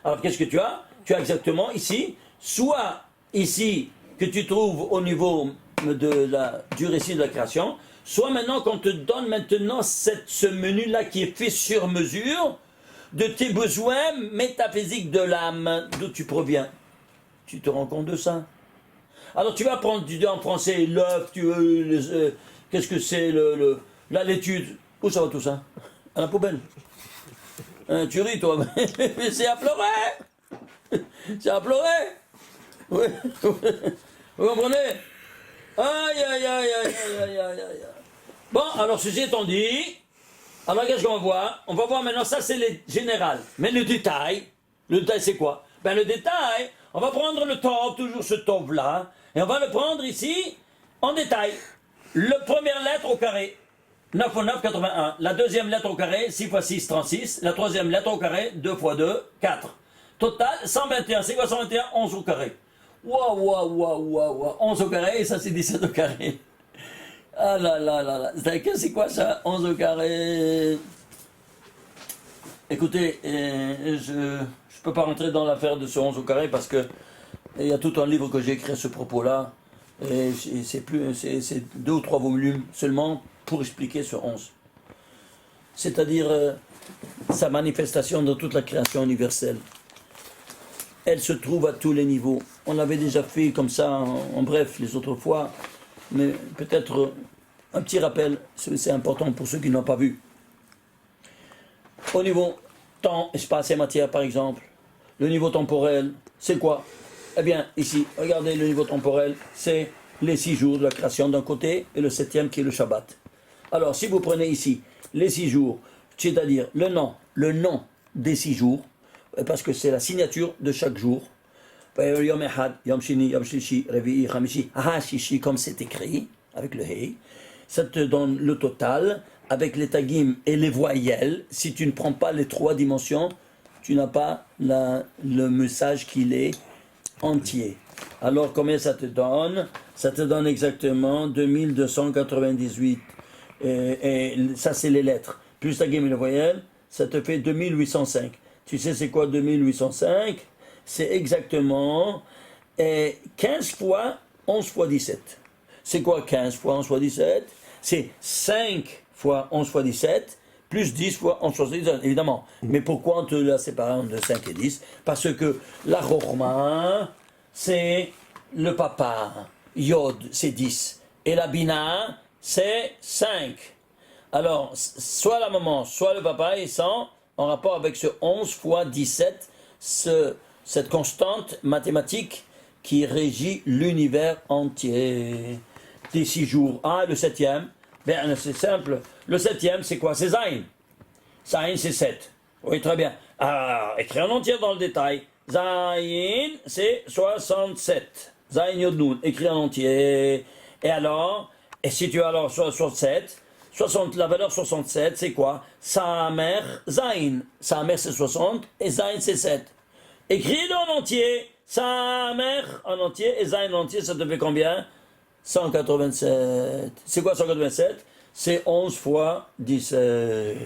Alors qu'est-ce que tu as? Tu as exactement ici, soit ici que tu trouves au niveau du récit de la création, soit maintenant qu'on te donne maintenant ce menu-là qui est fait sur mesure de tes besoins métaphysiques de l'âme, d'où tu proviens. Tu te rends compte de ça? Alors tu vas prendre en français l'œuf, qu'est-ce que c'est la laitude? Où ça va tout ça? À la poubelle. Hein, tu ris toi, mais c'est à pleurer. C'est à pleurer. Oui. Vous comprenez? Aïe aïe aïe aïe aïe aïe aïe. Bon, alors ceci étant dit, alors qu'est-ce qu'on va voir? On va voir maintenant, ça c'est les générales. Mais le détail c'est quoi? Ben le détail, on va prendre le tov, toujours ce tov-là, et on va le prendre ici en détail. La première lettre au carré, 9 au 9, 81. La deuxième lettre au carré, 6 x 6, 36. La troisième lettre au carré, 2 x 2, 4. Total, 121. C'est quoi 121? 11 au carré. Waouh. 11 au carré, et ça c'est 17 au carré. Ah là là là là. C'est quoi ça? 11 au carré. Écoutez, je ne peux pas rentrer dans l'affaire de ce 11 au carré parce que il y a tout un livre que j'ai écrit à ce propos-là. Et c'est 2 ou 3 volumes seulement pour expliquer ce 11. C'est-à-dire sa manifestation dans toute la création universelle. Elle se trouve à tous les niveaux. On l'avait déjà fait comme ça en bref les autres fois, mais peut-être un petit rappel, c'est important pour ceux qui n'ont pas vu. Au niveau temps, espace et matière par exemple, le niveau temporel, c'est quoi? Eh bien ici, regardez le niveau temporel, c'est les 6 jours de la création d'un côté et le 7e qui est le Shabbat. Alors si vous prenez ici les 6 jours, c'est-à-dire le nom des 6 jours, parce que c'est la signature de chaque jour, Yom Echad, Yom Shini, Yom Shlishi, Revi'i, Chamishi, Shishi, comme c'est écrit, avec le Hei, ça te donne le total, avec les tagim et les voyelles. Si tu ne prends pas les 3 dimensions, tu n'as pas le message qu'il est entier. Alors combien ça te donne? Ça te donne exactement 2298. Et ça c'est les lettres. Plus tagim et les voyelles, ça te fait 2805. Tu sais c'est quoi 2805? C'est exactement 15 fois 11 fois 17. C'est quoi 15 fois 11 fois 17? C'est 5 fois 11 fois 17, plus 10 fois 11 fois 17, évidemment. Mais pourquoi on te l'a séparé de 5 et 10? Parce que la Chokhmah, c'est le papa. Yod, c'est 10. Et la Bina, c'est 5. Alors, soit la maman, soit le papa, ils sont en rapport avec ce 11 fois 17, cette constante mathématique qui régit l'univers entier. Des 6 jours. Ah, le 7e, ben, c'est simple. Le 7e, c'est quoi? C'est Zayn. Zayn, c'est 7. Oui, très bien. Ah, écrit en entier dans le détail. Zayn, c'est 67. Zayn Yod-Nun, écrit en entier. Et alors, et si tu as alors 67, la valeur 67, c'est quoi? Sa mère, Zayn. Sa mère, c'est 60, et Zayn, c'est 7. Écris-le en entier. Sa mère en entier, et Zayn en entier, ça te fait combien? 187. C'est quoi 187? C'est 11 fois 17.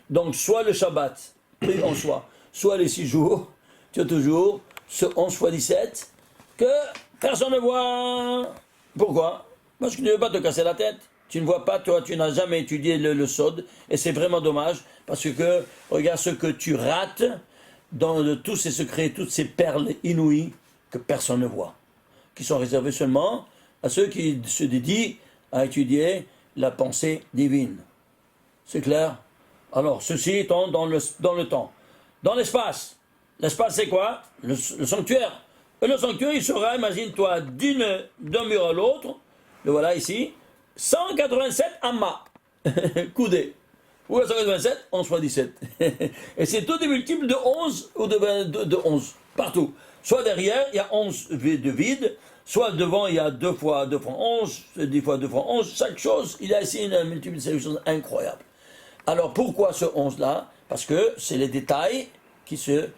Donc, soit le Shabbat, pris en soi, soit les 6 jours, tu as toujours ce 11 fois 17 que personne ne voit. Pourquoi? Parce que tu ne veux pas te casser la tête. Tu ne vois pas, toi, tu n'as jamais étudié le Sod, et c'est vraiment dommage, parce que regarde ce que tu rates dans tous ces secrets, toutes ces perles inouïes que personne ne voit, qui sont réservées seulement à ceux qui se dédient à étudier la pensée divine. C'est clair? Alors, ceci étant dans le temps. Dans l'espace. L'espace, c'est quoi? Le sanctuaire. Et le sanctuaire, il sera, imagine-toi, d'un mur à l'autre, le voilà ici, 187 amas. Coudé. Pourquoi 187? 11 fois 17. Et c'est tout des multiples de 11 ou de 11. Partout. Soit derrière, il y a 11 de vide, soit devant, il y a 2 fois 11, 10 fois 2 fois 11. Chaque chose, il y a ici une multiplication incroyable. Alors pourquoi ce 11-là? Parce que c'est les détails qui se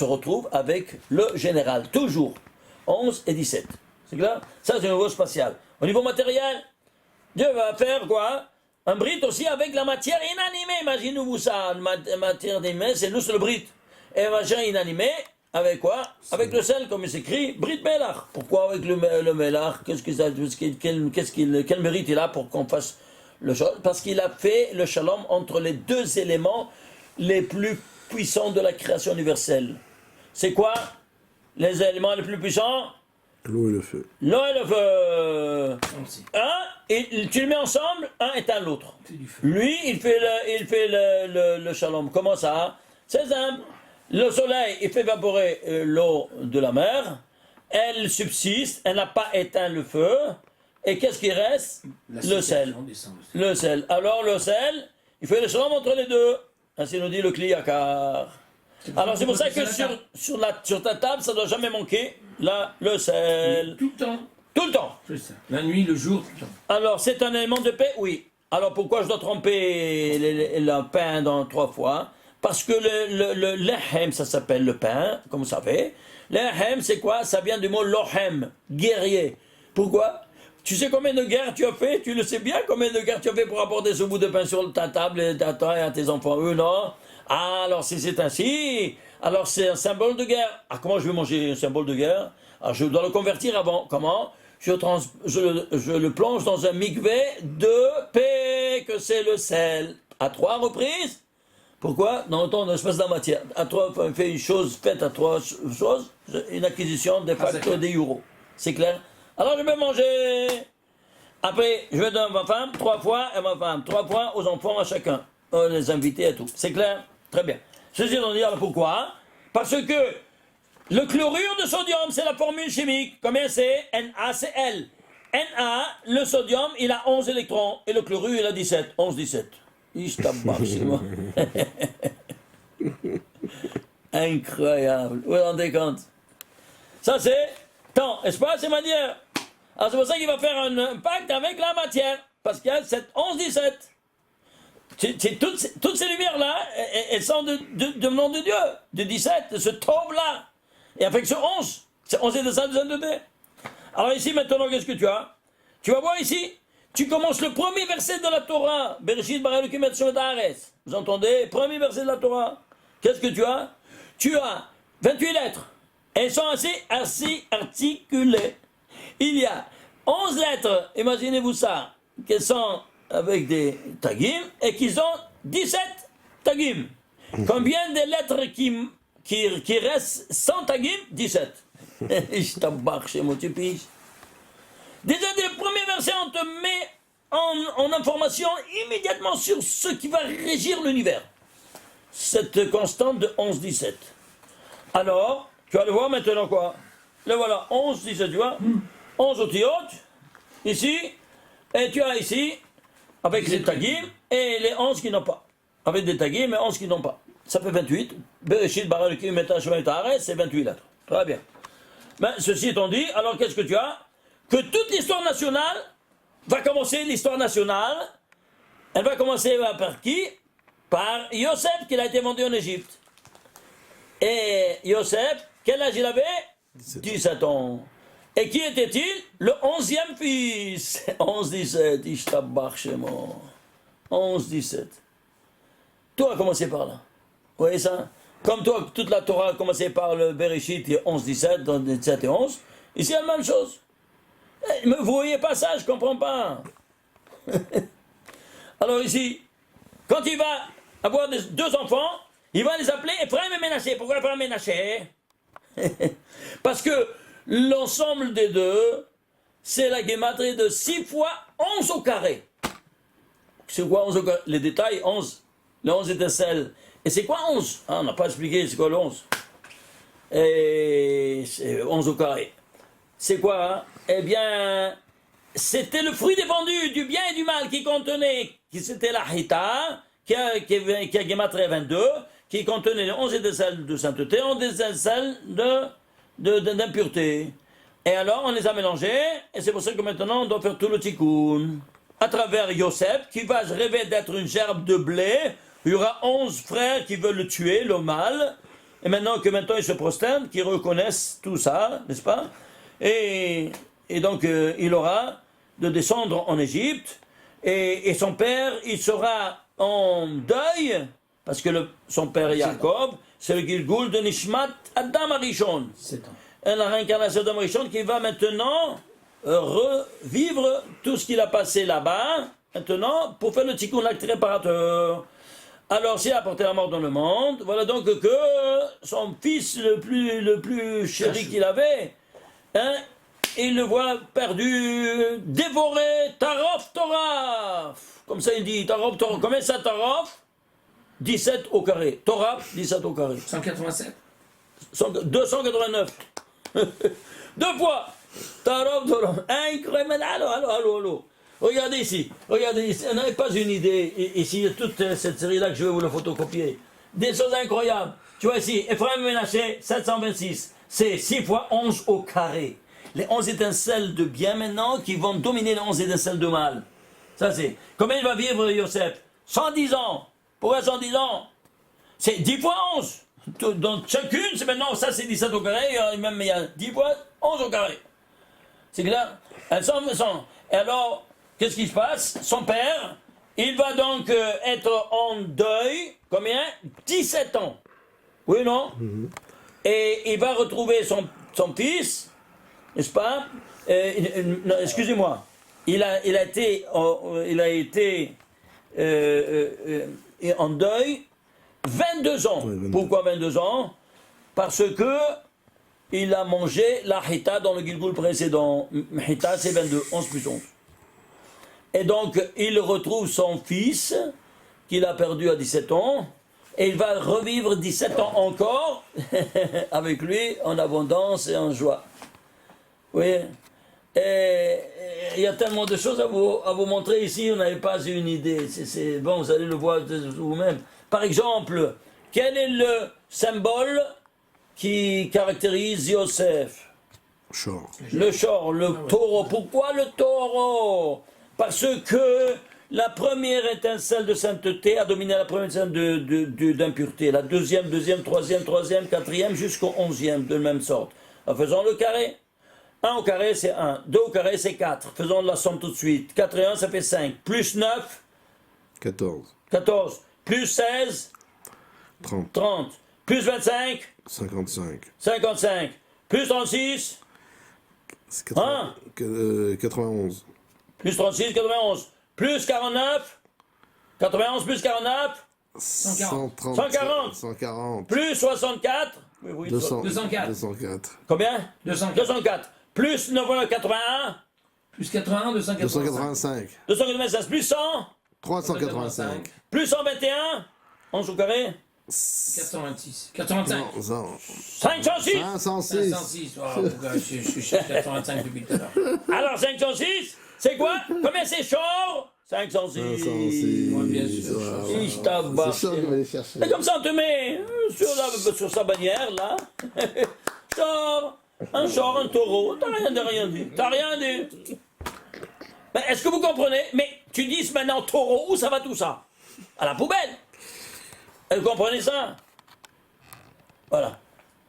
retrouvent avec le général. Toujours 11 et 17. C'est clair? Ça, c'est au niveau spatial. Au niveau matériel, Dieu va faire quoi? Un brite aussi avec la matière inanimée. Imaginez-vous ça, la matière inanimée, c'est nous, c'est le brite. Et un machin inanimé, avec quoi? Avec le sel, comme il s'écrit, brite melach. Pourquoi avec le melach? Quel mérite il a pour qu'on fasse le shalom? Parce qu'il a fait le shalom entre les 2 éléments les plus puissants de la création universelle. C'est quoi les éléments les plus puissants? L'eau et le feu. L'eau et le feu. Et tu les mets ensemble, un éteint l'autre. Lui, il fait le shalom. Comment ça? C'est simple. Le soleil, il fait évaporer l'eau de la mer. Elle subsiste, elle n'a pas éteint le feu. Et qu'est-ce qui reste? Le sel. Le sel. Alors le sel, il fait le shalom entre les deux. Ainsi nous dit le Kli Yakar. Alors c'est pour ça que la sur ta table, ça ne doit jamais manquer le sel. Tout le temps. Tout le temps. C'est ça. La nuit, le jour, tout le temps. Alors c'est un élément de paix? Oui. Alors pourquoi je dois tremper le pain dans 3 fois? Parce que le lehem, ça s'appelle le pain, comme vous savez. Lehem, c'est quoi? Ça vient du mot lohem, guerrier. Pourquoi? Tu sais combien de guerres tu as fait? Tu le sais bien combien de guerres tu as fait pour apporter ce bout de pain sur ta table à toi et à tes enfants? Eux, non? Ah, alors si c'est ainsi, alors c'est un symbole de guerre. Ah, comment je vais manger un symbole de guerre? Alors je dois le convertir avant. Comment? Je le plonge dans un mikvé de paix, que c'est le sel. À 3 reprises. Pourquoi? Dans le temps d'un espace de la matière. À 3, on fait une chose faite à 3 choses, une acquisition de facto des euros. C'est clair? Alors je vais manger. Après, je vais donner à ma femme 3 fois, et ma femme 3 fois aux enfants à chacun. Les invités et tout. C'est clair? Très bien. Ceci étant dit, alors pourquoi? Parce que le chlorure de sodium, c'est la formule chimique. Combien c'est? NaCl. Na, le sodium, il a 11 électrons. Et le chlorure, il a 17. 11, 17. Incroyable. Vous vous rendez compte? Ça, c'est temps, espace et matière. Alors, c'est pour ça qu'il va faire un pacte avec la matière. Parce qu'il y a 7, 11, 17. Toutes ces lumières-là, elles sont de nom de Dieu, de 17, de ce tauve-là. Et avec ce 11, c'est 11 et de ça, de D. Alors ici, maintenant, qu'est-ce que tu as? Tu vas voir ici, tu commences le premier verset de la Torah. Bereshit bara Elokim et Hashem et haaretz. Vous entendez? Premier verset de la Torah. Qu'est-ce que tu as? Tu as 28 lettres. Elles sont assez articulées. Il y a 11 lettres, imaginez-vous ça, qui sont avec des tagim, et qui ont 17 tagim. Combien de lettres qui restent sans tagim? 17. Je t'embarque chez moi, tu piges. Déjà, dès le premier verset, on te met en information immédiatement sur ce qui va régir l'univers. Cette constante de 11-17. Alors, tu vas le voir maintenant quoi? Le voilà, 11-17, tu vois? 11 au tiot, ici, et tu as ici, avec les tagim, et les 11 qui n'ont pas. Avec des tagim, mais 11 qui n'ont pas. Ça fait 28. Bereshit bara Elokim et Hashem et haaretz, c'est 28 lettres. Très bien. Mais ceci étant dit, alors qu'est-ce que tu as? Que toute l'histoire nationale va commencer, l'histoire nationale, elle va commencer par qui? Par Yosef, qui a été vendu en Égypte. Et Yosef, quel âge il avait? 17 ans. Et qui était-il? Le 11e fils. 11-17, Ishtabach Shemo. 11-17. Tout a commencé par là. Vous voyez ça? Comme toi, toute la Torah a commencé par le Bereshit, 11-17, dans 17 et 11. Ici, il y a la même chose. Mais vous voyez pas ça, je comprends pas. Alors ici, quand il va avoir 2 enfants, il va les appeler Ephraim et Ménaché. Pourquoi Ephraim et Ménaché? Parce que l'ensemble des deux, c'est la gématrie de 6 fois 11 au carré. C'est quoi 11 au carré? Les détails, 11. Le 11 étincelles. Et c'est quoi 11? Ah, on n'a pas expliqué c'est quoi le 11. Et c'est 11 au carré. C'est quoi hein? Eh bien, c'était le fruit défendu du bien et du mal qui contenait, c'était la Hita, qui a gématré 22, qui contenait les 11 étincelles de sainteté, 11 étincelles d'impureté. Et alors, on les a mélangés, et c'est pour ça que maintenant, on doit faire tout le tikkun. À travers Yosef, qui va rêver d'être une gerbe de blé, il y aura 11 frères qui veulent le tuer, le mal, et maintenant ils se prosternent, qui reconnaissent tout ça, n'est-ce pas? Et donc, il aura de descendre en Égypte, et son père, il sera en deuil, parce que son père Jacob, c'est le Gilgul de Nishmat Adam Arishon. Et la réincarnation d'Adam Arishon qui va maintenant revivre tout ce qu'il a passé là-bas, maintenant, pour faire le tikkun, l'acte réparateur. Alors, s'il a apporté la mort dans le monde, voilà donc que son fils le plus chéri qu'il avait, hein, il le voit perdu, dévoré, Tarof Torah. Comme ça il dit, Tarof Torah. Combien ça Tarof? 17 au carré. Torah, 17 au carré. 187. 289. 2 fois. Tarof Torah. Incroyable. Allô. Regardez ici. Vous n'avez pas une idée. Ici, toute cette série-là que je vais vous le photocopier. Des choses incroyables. Tu vois ici, Ephraim Ménaché, 726. C'est 6 fois 11 au carré. Les 11 étincelles de bien maintenant qui vont dominer les 11 étincelles de mal. Ça c'est. Combien il va vivre Yosef? 110 ans. Pourquoi 110 ans? C'est 10 fois 11. Donc chacune, c'est maintenant, ça c'est 17 au carré, même il y a 10 fois 11 au carré. C'est clair? Elles sont. Et alors, qu'est-ce qui se passe? Son père, il va donc être en deuil, combien? 17 ans. Oui, non? Et il va retrouver son fils, n'est-ce pas? Non, excusez-moi. Il a été en deuil 22 ans. Oui, 22. Pourquoi 22 ans? Parce que il a mangé la hita dans le Gilgul précédent. Hita, c'est 22, 11 plus 11. Et donc, il retrouve son fils, qu'il a perdu à 17 ans, et il va revivre 17 ans encore, avec lui, en abondance et en joie. Oui. Et il y a tellement de choses à vous montrer ici, vous n'avez pas une idée. C'est bon, vous allez le voir vous-même. Par exemple, quel est le symbole qui caractérise Yosef? Short. Le shor, le taureau. Pourquoi le taureau? Parce que la première étincelle de sainteté a dominé la première étincelle d'impureté. La deuxième, troisième, quatrième, jusqu'au 11e, de la même sorte. En faisant le carré. 1 au carré, c'est 1. 2 au carré, c'est 4. Faisons la somme tout de suite. 4 et 1, ça fait 5. Plus 9, 14. 14. Plus 16, 30. 30. Plus 25, 55. 55. Plus 36, C'est 91. plus 36, 91. Plus 49, 91 plus 49, 130. 140. 140. plus 64, oui, oui, 200. 204. 204. combien? 204. 204. Plus 981, Plus 81, 285. 285. 296, plus 100, 385. plus 121, 11 au carré, 426. 85. Non, 506. 506. 506. Oh, pourquoi je cherche 85 depuis tout à l'heure. Alors 506, c'est quoi? Combien c'est chaud? 506. 506. Ouais, bien sûr. Voilà. Ich tabac. C'est ça que je vais aller chercher. Et comme ça, on te met sur sa bannière, là. Un char, un taureau. T'as rien dit. T'as rien dit. Mais est-ce que vous comprenez? Mais tu dis maintenant taureau, où ça va tout ça? À la poubelle. Et vous comprenez ça? Voilà.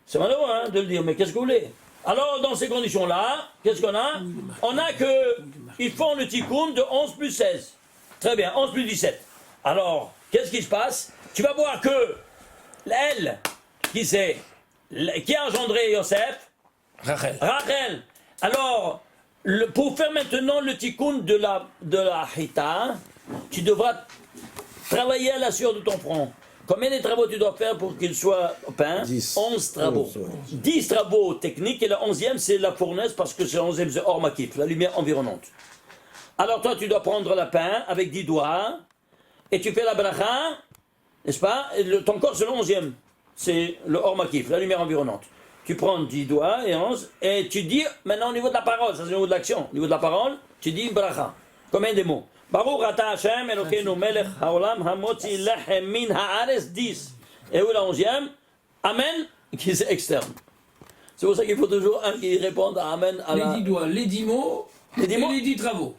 C'est malheureux hein, de le dire, mais qu'est-ce que vous voulez? Alors, dans ces conditions-là, qu'est-ce qu'on a? On a que ils font le tikkun de 11 plus 16. Très bien, 11 plus 17. Alors, qu'est-ce qui se passe? Tu vas voir que elle, qui a engendré Yosef? Rachel. Alors, pour faire maintenant le tikkun de la hita, tu devras travailler à la sueur de ton front. Combien de travaux tu dois faire pour qu'il soit peint? 10. 11 travaux. 11, ouais. 10 travaux techniques et le 11e c'est la fournaise parce que c'est le 11e c'est hors makif, la lumière environnante. Alors toi tu dois prendre la pain avec 10 doigts et tu fais la bracha, n'est-ce pas? Et ton corps c'est le 11e, c'est le hors makif, la lumière environnante. Tu prends 10 doigts et 11 et tu dis maintenant au niveau de la parole, ça c'est au niveau de l'action, au niveau de la parole, tu dis bracha. Combien de mots? Baruch ata Hashem Elokeinu melech haolam hamotzi lechem min haaretz 10. Et où la 11e? Amen, qui est externe. C'est pour ça qu'il faut toujours un qui réponde à Amen à Les la... 10 doigts, les 10 mots, Les 10 et mots. les 10 travaux.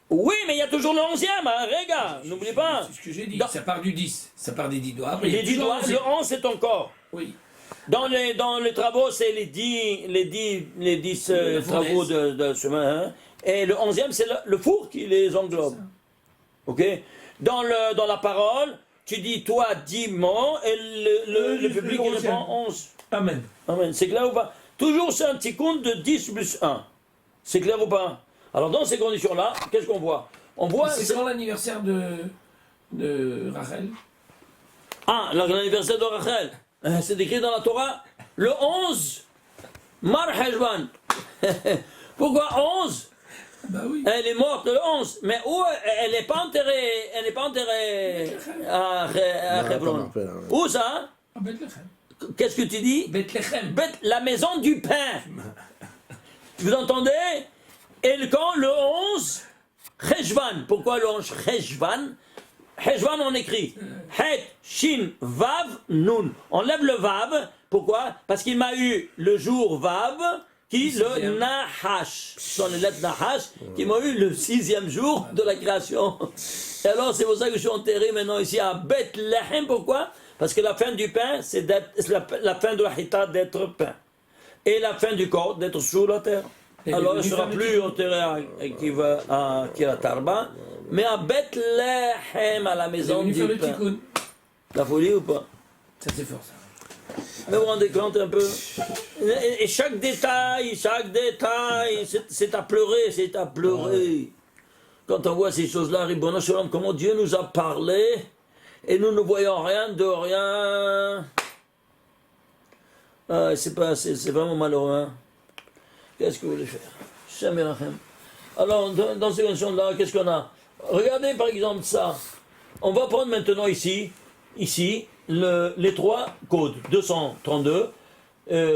Oui, mais il y a toujours le 11e, hein, regarde, n'oublie pas. C'est ce que j'ai dit. Dans- Ça part du 10. Ça part des 10 doigts. Après, il y a Les 10 toujours doigts, un le 11 c'est ton corps. Oui. Dans les travaux, c'est les 10 La travaux fournaise. de chemin. Hein. Et le 11e, c'est le four qui les englobe. Ok? Dans la parole, tu dis toi 10 mots et le public il répond 11. Amen. Amen. C'est clair ou pas? Toujours c'est un petit compte de 10 plus 1. C'est clair ou pas? Alors dans ces conditions-là, qu'est-ce qu'on voit? On voit. C'est quand l'anniversaire de Rachel? Ah, l'anniversaire de Rachel. C'est écrit dans la Torah. Le 11. Mar Heshvan. Pourquoi 11? Bah oui. Elle est morte le 11. Mais où elle n'est pas enterrée? Elle n'est pas enterrée à Hebron. Où ça? À Bethléem. Qu'est-ce que tu dis? Bethléem. La maison du pain. Vous entendez? Et quand le 11, Cheshvan. Pourquoi le 11 Cheshvan? Heshvan, on écrit Het, Shin, Vav, Nun. On lève le Vav. Pourquoi? Parce qu'il m'a eu le jour Vav, qui le Nahash. Ce sont les lettres Nahash qui m'ont eu le 6e jour de la création. Et alors, c'est pour ça que je suis enterré maintenant ici à Bethléem. Pourquoi? Parce que la fin du pain, c'est la fin de la Hita d'être pain. Et la fin du corps, d'être sous la terre. Alors, il ne sera plus enterré à Kiratarba, mais à Bethléem, à la maison du pain. La folie ou pas? Ça c'est fort ça. Mais vous vous rendez compte un peu? Et chaque détail, c'est à pleurer, c'est à pleurer. Quand on voit ces choses-là, Ribono Shalom, comment Dieu nous a parlé, et nous ne voyons rien de rien. C'est vraiment malheureux. Hein? Qu'est-ce que vous voulez faire? Shem Yerachem. Alors, dans ces conditions-là, qu'est-ce qu'on a? Regardez par exemple ça. On va prendre maintenant ici, les 3 codes, 232,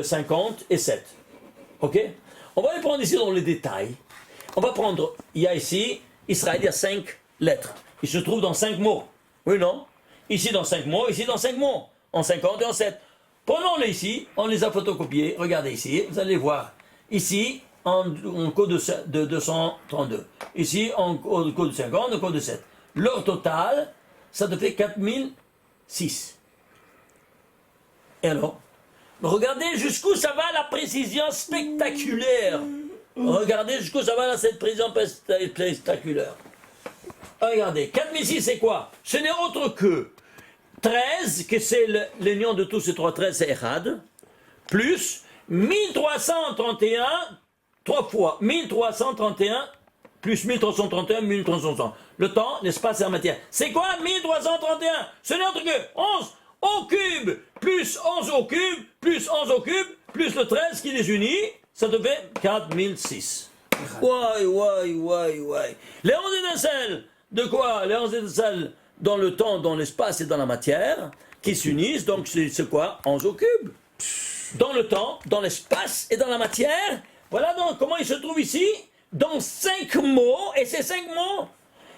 50 et 7. Ok? On va les prendre ici dans les détails. On va prendre, il y a ici, Israël, il y a 5 lettres. Il se trouve dans 5 mots. Oui, non? Ici dans 5 mots, ici dans 5 mots. En 50 et en 7. Prenons-les ici, on les a photocopiés. Regardez ici, vous allez voir. Ici, en code de 232. Ici, en code de 50, en code de 7. Leur total, ça te fait 4006. Et alors? Regardez jusqu'où ça va la précision spectaculaire. Regardez jusqu'où ça va cette précision spectaculaire. Regardez, 4006 c'est quoi? Ce n'est autre que 13, que c'est l'union de tous ces 3 13, c'est Echad, plus 1331, 3 fois 1331, plus 1331, 1330. Le temps, l'espace et la matière. C'est quoi 1331? Ce n'est autre que 11 au cube, plus 11 au cube, plus 11 au cube, plus le 13 qui les unit, ça te fait 4006. Ouais. Les 11 étincelles, de quoi? Les 11 étincelles dans le temps, dans l'espace et dans la matière, qui s'unissent, donc c'est quoi? 11 au cube. Dans le temps, dans l'espace et dans la matière, voilà donc comment ils se trouvent ici, dans 5 mots, et ces 5 mots,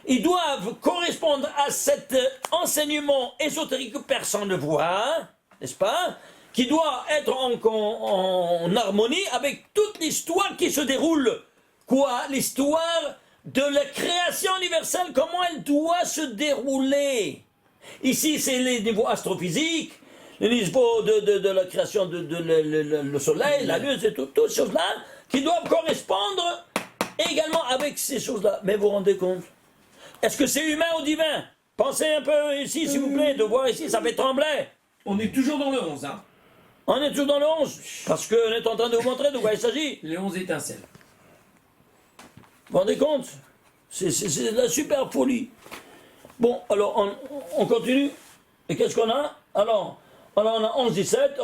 ils doivent correspondre à cet enseignement ésotérique que personne ne voit, n'est-ce pas? Qui doit être en harmonie avec toute l'histoire qui se déroule. Quoi? L'histoire de la création universelle, comment elle doit se dérouler. Ici, c'est les niveaux astrophysiques, les niveaux de la création le soleil, la lune, c'est toutes ces choses-là qui doivent correspondre également avec ces choses-là. Mais vous vous rendez compte? Est-ce que c'est humain ou divin? Pensez un peu ici, s'il vous plaît, de voir ici, ça fait trembler. On est toujours dans le 11, hein? On est toujours dans le 11, parce qu'on est en train de vous montrer de quoi il s'agit. Les 11 étincelles. Vous vous rendez compte? C'est de la super folie. Bon, alors on continue. Et qu'est-ce qu'on a? Alors on a 11, 17,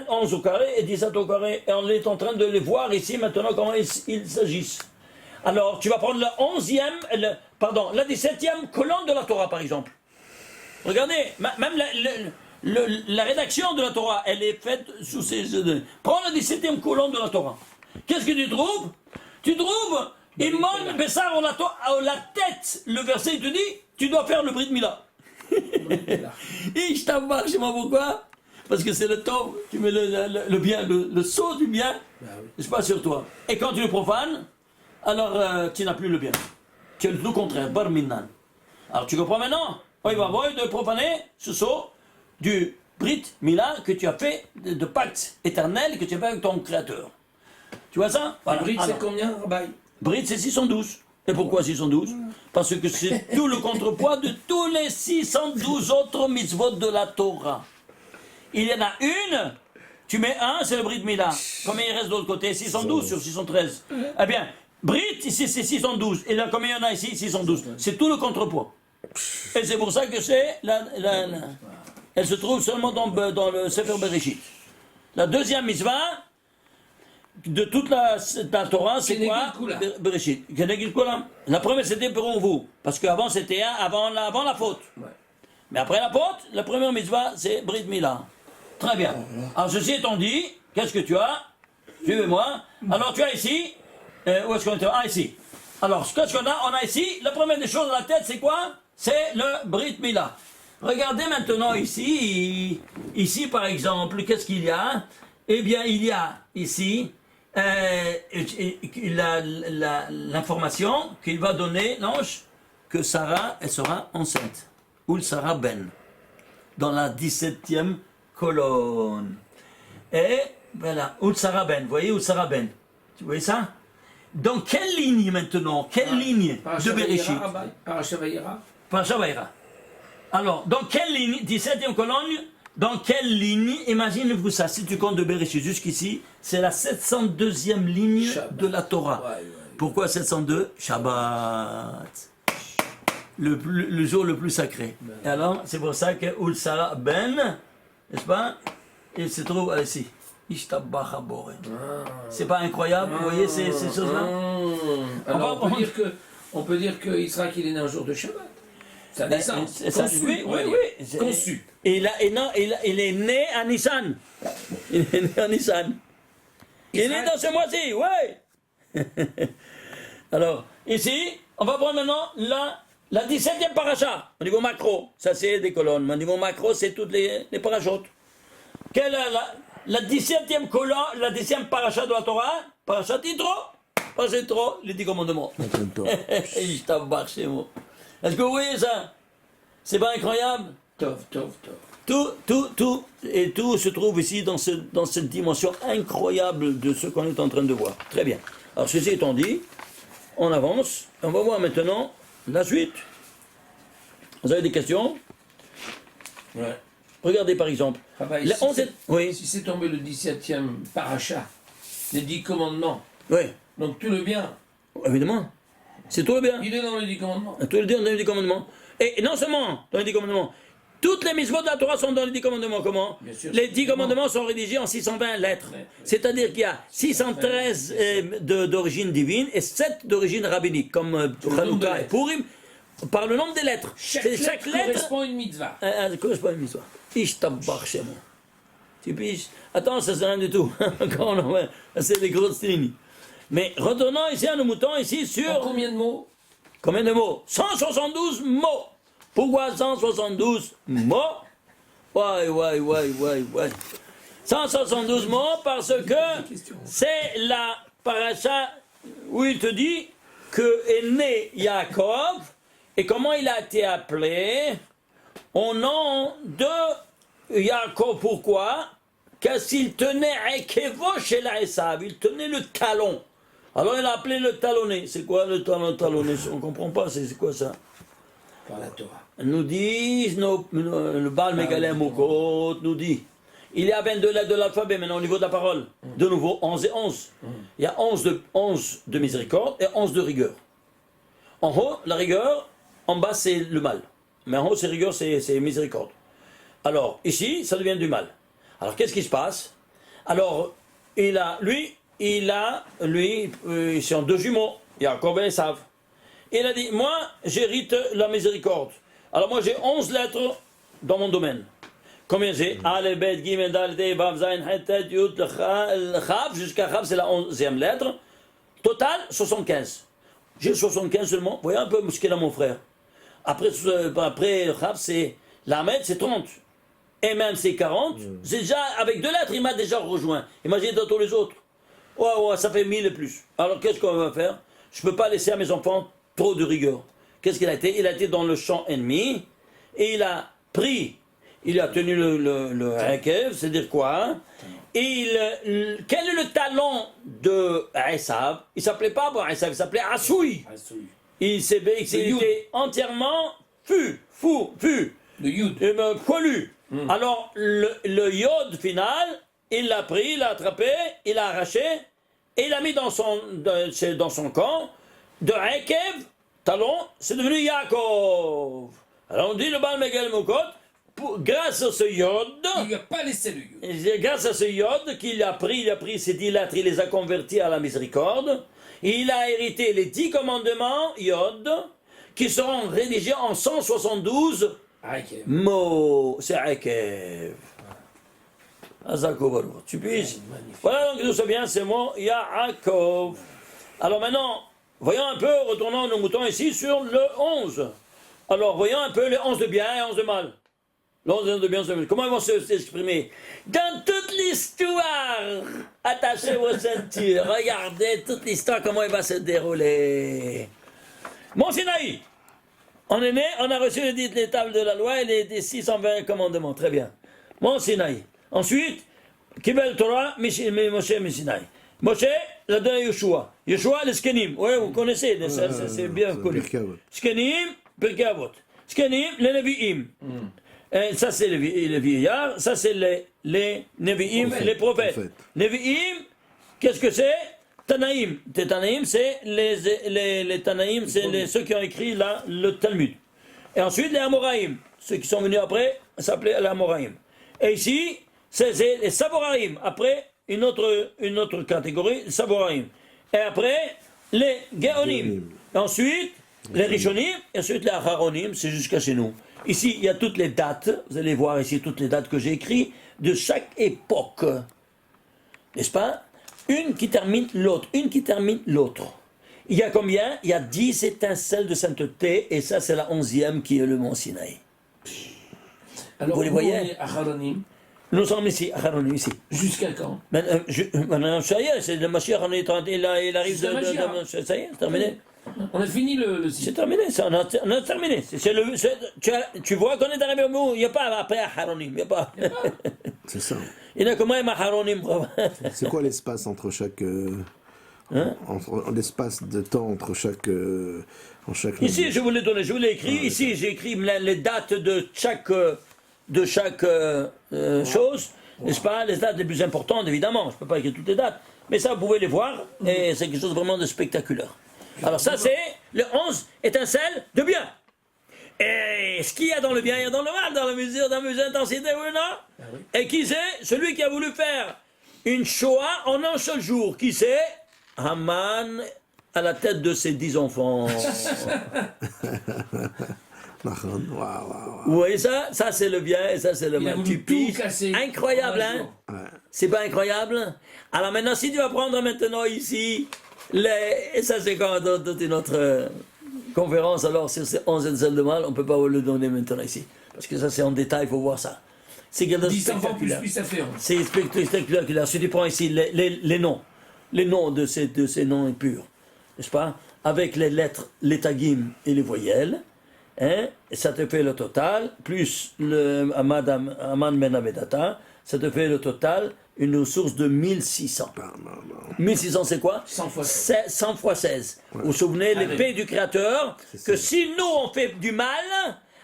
11 au carré et 17 au carré. Et on est en train de les voir ici maintenant comment ils s'agissent. Alors tu vas prendre la 17e colonne de la Torah par exemple. Regardez, même la rédaction de la Torah, elle est faite sous ces... Prends la 17e colonne de la Torah. Qu'est-ce que tu trouves? Tu trouves... Imon Bessar la tête, le verset il te dit, tu dois faire le Brit Mila. Et je t'embarque, je sais pas pourquoi, parce que c'est le temps, tu mets le bien, le sceau du bien, je pas sur toi. Et quand tu le profanes, alors tu n'as plus le bien. Tu as le contraire, Bar Minan. Alors tu comprends maintenant? Il va voir de profaner ce sceau du Brit Mila que tu as fait, de pacte éternel que tu as fait avec ton créateur. Tu vois ça? Voilà. Le Brit c'est combien, Rabbi? Brit, c'est 612. Et pourquoi 612? Parce que c'est tout le contrepoids de tous les 612 autres mitzvot de la Torah. Il y en a une, tu mets un, c'est le Brit Mila. Combien il reste de l'autre côté? 612 sur 613. Eh bien, Brit, ici, c'est 612. Et là, combien il y en a ici? 612. C'est tout le contrepoids. Et c'est pour ça que c'est... elle se trouve seulement dans le Sefer Bereshit. La deuxième mitzvah... de toute la Torah, c'est quoi? Bereshit. La première, c'était pour vous. Parce qu'avant, c'était avant la faute. Ouais. Mais après la faute, la première mitzvah, c'est Brit Mila. Très bien. Alors, ceci étant dit, qu'est-ce que tu as? Suivez-moi. Alors, tu as ici... où est-ce qu'on est? Ah, ici. Alors, qu'est-ce qu'on a? On a ici, la première des choses dans la tête, c'est quoi? c'est le Brit Mila. Regardez maintenant ici, par exemple, qu'est-ce qu'il y a? Eh bien, il y a ici l'information qu'il va donner, l'ange, que Sarah, elle sera enceinte. Ou Sarah Ben, dans la 17e colonne. Et voilà, ou Sarah Ben, vous voyez, ou Sarah Ben. Tu vois ça? Dans quelle ligne maintenant? Quelle ligne de Bereshit? Parashat Vayera. Parashat Vayera. Alors, dans quelle ligne, 17e colonne, dans quelle ligne, imaginez-vous ça, si tu comptes de Bereshit jusqu'ici, c'est la 702e ligne Shabbat. de la Torah. Ouais. Pourquoi 702? Shabbat. Le jour le plus sacré. Et alors, c'est pour ça que Ul Sarah Ben, n'est-ce pas? Il se trouve ici. Ishtabach Haboré. C'est pas incroyable, vous voyez ces choses-là? Alors, on peut dire que Israël il est né un jour de Shabbat. Ça naissance. Oui. Conçu. Il est né à Nissan. Il est né à Nissan. Il est né dans ce mois-ci, oui. Alors, ici, on va prendre maintenant la 17e paracha, au niveau macro. Ça, c'est des colonnes. Au niveau macro, c'est toutes les parachutes. Quelle est la 17e colonne, la 10e paracha de la Torah? Parachat Yitro, les 10 commandements. Je t'embarque chez moi. Est-ce que vous voyez ça? C'est pas incroyable? Tov. Tout se trouve ici dans cette dimension incroyable de ce qu'on est en train de voir. Très bien. Alors, ceci étant dit, on avance. On va voir maintenant la suite. Vous avez des questions? Ouais. Regardez par exemple. Rabbi, Oui. si c'est tombé le 17e paracha, les 10 commandements, Oui. donc tout le bien, Évidemment. C'est tout le bien. il est dans les 10 commandements. Tout le bien dans les 10 commandements. Et non seulement dans les 10 commandements, toutes les mitzvot de la Torah sont dans les 10 commandements. Comment? Bien sûr, les 10 commandements sont rédigés en 620 lettres. Ouais. C'est-à-dire qu'il y a 613 d'origine divine et 7 d'origine rabbinique, comme Hanouka et Purim, par le nombre des lettres. Chaque lettre lettre correspond à une mitzvah. correspond à une mitzvah. Ishtabach chez moi. Tu piges? Attends, ça c'est rien du tout. Encore non, c'est des grosses lignes. Mais retournons ici à nos moutons, ici sur... En combien de mots? Combien de mots? 172 mots. Pourquoi 172 mots? Ouais. 172 mots parce que c'est la paracha où il te dit que est né Yaakov et comment il a été appelé au nom de Yaakov. Pourquoi? Parce qu'il tenait Ekevo chez la Esav, il tenait le talon. Alors il a appelé le talonné. C'est quoi le talonné? On ne comprend pas, c'est quoi ça? Par la Torah. Nous disent, le Baal Megalem Mokot nous dit, il y a 22 lettres de l'alphabet maintenant au niveau de la parole. De nouveau, 11 et 11. Il y a 11 de miséricorde et 11 de rigueur. En haut, la rigueur, en bas, c'est le mal. Mais en haut, c'est rigueur, c'est miséricorde. Alors, ici, ça devient du mal. Alors, qu'est-ce qui se passe? Alors, lui, c'est en deux jumeaux, Yaakov et Esav. Il a dit, moi, j'hérite la miséricorde. Alors moi, j'ai 11 lettres dans mon domaine. Combien j'ai? Aleph, Bet, Gimel, Dalet, Hey, Vav, Zayin, Het, Yud, Chav, jusqu'à Chav, c'est la 11e lettre. Total, 75. J'ai 75 seulement. Vous voyez un peu ce qu'il a mon frère. Après Chav, c'est Lamed, c'est 30. Et même c'est 40. C'est déjà, avec 2 lettres, il m'a déjà rejoint. Imaginez dans tous les autres. Ouais, ça fait 1000 et plus. Alors qu'est-ce qu'on va faire? Je ne peux pas laisser à mes enfants trop de rigueur. Qu'est-ce qu'il a été? Il a été dans le champ ennemi et il a tenu le Ekev, c'est-à-dire quoi? Quel est le talent de Esav? Il ne s'appelait pas Esav, il s'appelait Asoui. Il était entièrement fu. Le Yud. Poilu. Alors, le Yod final, il l'a pris, il l'a attrapé, il l'a arraché, et il l'a mis dans son camp. De Ekev, talon, c'est devenu Yaakov. Alors on dit le Baal Megel Mokot, grâce à ce Yod, Il lui a pas laissé le Yud. grâce à ce Yod qu'il a pris ces 10 lettres, il les a convertis à la miséricorde. Il a hérité les 10 commandements Yod, qui seront rédigés en 172 mots. C'est Ekev. Azakov. Tu piges? Voilà donc tout ça bien, c'est moi, Yaakov. Alors maintenant, voyons un peu, retournons nos moutons ici sur le 11. Alors, voyons un peu les 11 de bien et 11 de mal. Les 11 de bien, 11 de mal. Comment ils vont s'exprimer? Dans toute l'histoire, attachez vos ceintures, regardez toute l'histoire, comment elle va se dérouler. Mont Sinaï, on est né, on a reçu les tables de la loi et les 620 commandements, très bien. Mont Sinaï. Ensuite, Kibel Torah, Moshe Sinaï. Moshe l'a donné à Yeshua. Yeshua, les Skenim. Oui, vous connaissez, c'est bien connu. Skenim, Pirkei Avot. Skenim, les Nevi'im. Ça, c'est les vieillards. Ça, c'est les Nevi'im, les prophètes. Nevi'im, qu'est-ce que c'est? Tanaïm. Les Tanaïm, c'est les Tanaïm, c'est ceux qui ont écrit le Talmud. Et ensuite, les Amoraïm. Ceux qui sont venus après s'appelaient les Amoraïm. Et ici, c'est les Saboraïm. Après, une autre catégorie, les Saboraïm. Et après, les Géonim. Et ensuite, les Rishonim. Et ensuite, les Acharonim. C'est jusqu'à chez nous. Ici, il y a toutes les dates. Vous allez voir ici toutes les dates que j'ai écrites de chaque époque. N'est-ce pas? Une qui termine l'autre. Une qui termine l'autre. Il y a combien? Il y a 10 étincelles de sainteté. Et ça, c'est la 11e qui est le mont Sinaï. Alors, vous les voyez? Acharonim. Nous sommes ici, Acharonim, ici. Jusqu'à quand? Maintenant, ça y est, c'est le Mashiach, il arrive de ça y est, c'est terminé. On a fini le site. C'est terminé, ça, on a terminé. Tu vois qu'on est arrivé au bout, il n'y a pas après Acharonim, il n'y a pas. C'est ça. Il y en a comment Acharonim? C'est quoi l'espace entre chaque... l'espace de temps entre chaque... Ici, je vous l'ai donné, je vous l'ai écrit. Ici, j'ai écrit les dates de chaque chose, n'est-ce pas? Les dates les plus importantes, évidemment. Je ne peux pas écrire toutes les dates. Mais ça, vous pouvez les voir. Et c'est quelque chose vraiment de spectaculaire. Alors ça, c'est le 11 étincelles de bien. Et ce qu'il y a dans le bien, il y a dans le mal, dans la mesure d'intensité, oui ou non? Et qui c'est? Celui qui a voulu faire une Shoah en un seul jour. Qui c'est? Haman à la tête de ses 10 enfants. Vous voyez ça? Ça c'est le bien et ça c'est le mal. Tu piges. Incroyable, hein? Ouais. C'est pas incroyable? Alors maintenant, si tu vas prendre maintenant ici, et ça c'est quand dans une autre conférence, alors sur ces 11 étincelles de mal, on ne peut pas vous le donner maintenant ici. Parce que ça c'est en détail, il faut voir ça. C'est quelque chose de spectaculaire. C'est spectaculaire. Si tu prends ici les noms de ces noms impurs, n'est-ce pas? Avec les lettres, les tagim et les voyelles, hein? Et ça te fait le total, plus le Aman Ben Avedata, ça te fait le total, une ressource de 1600. 1600 c'est quoi? 100 fois 16. 100 fois 16. Ouais. Vous vous souvenez, l'épée du Créateur, que si nous on fait du mal,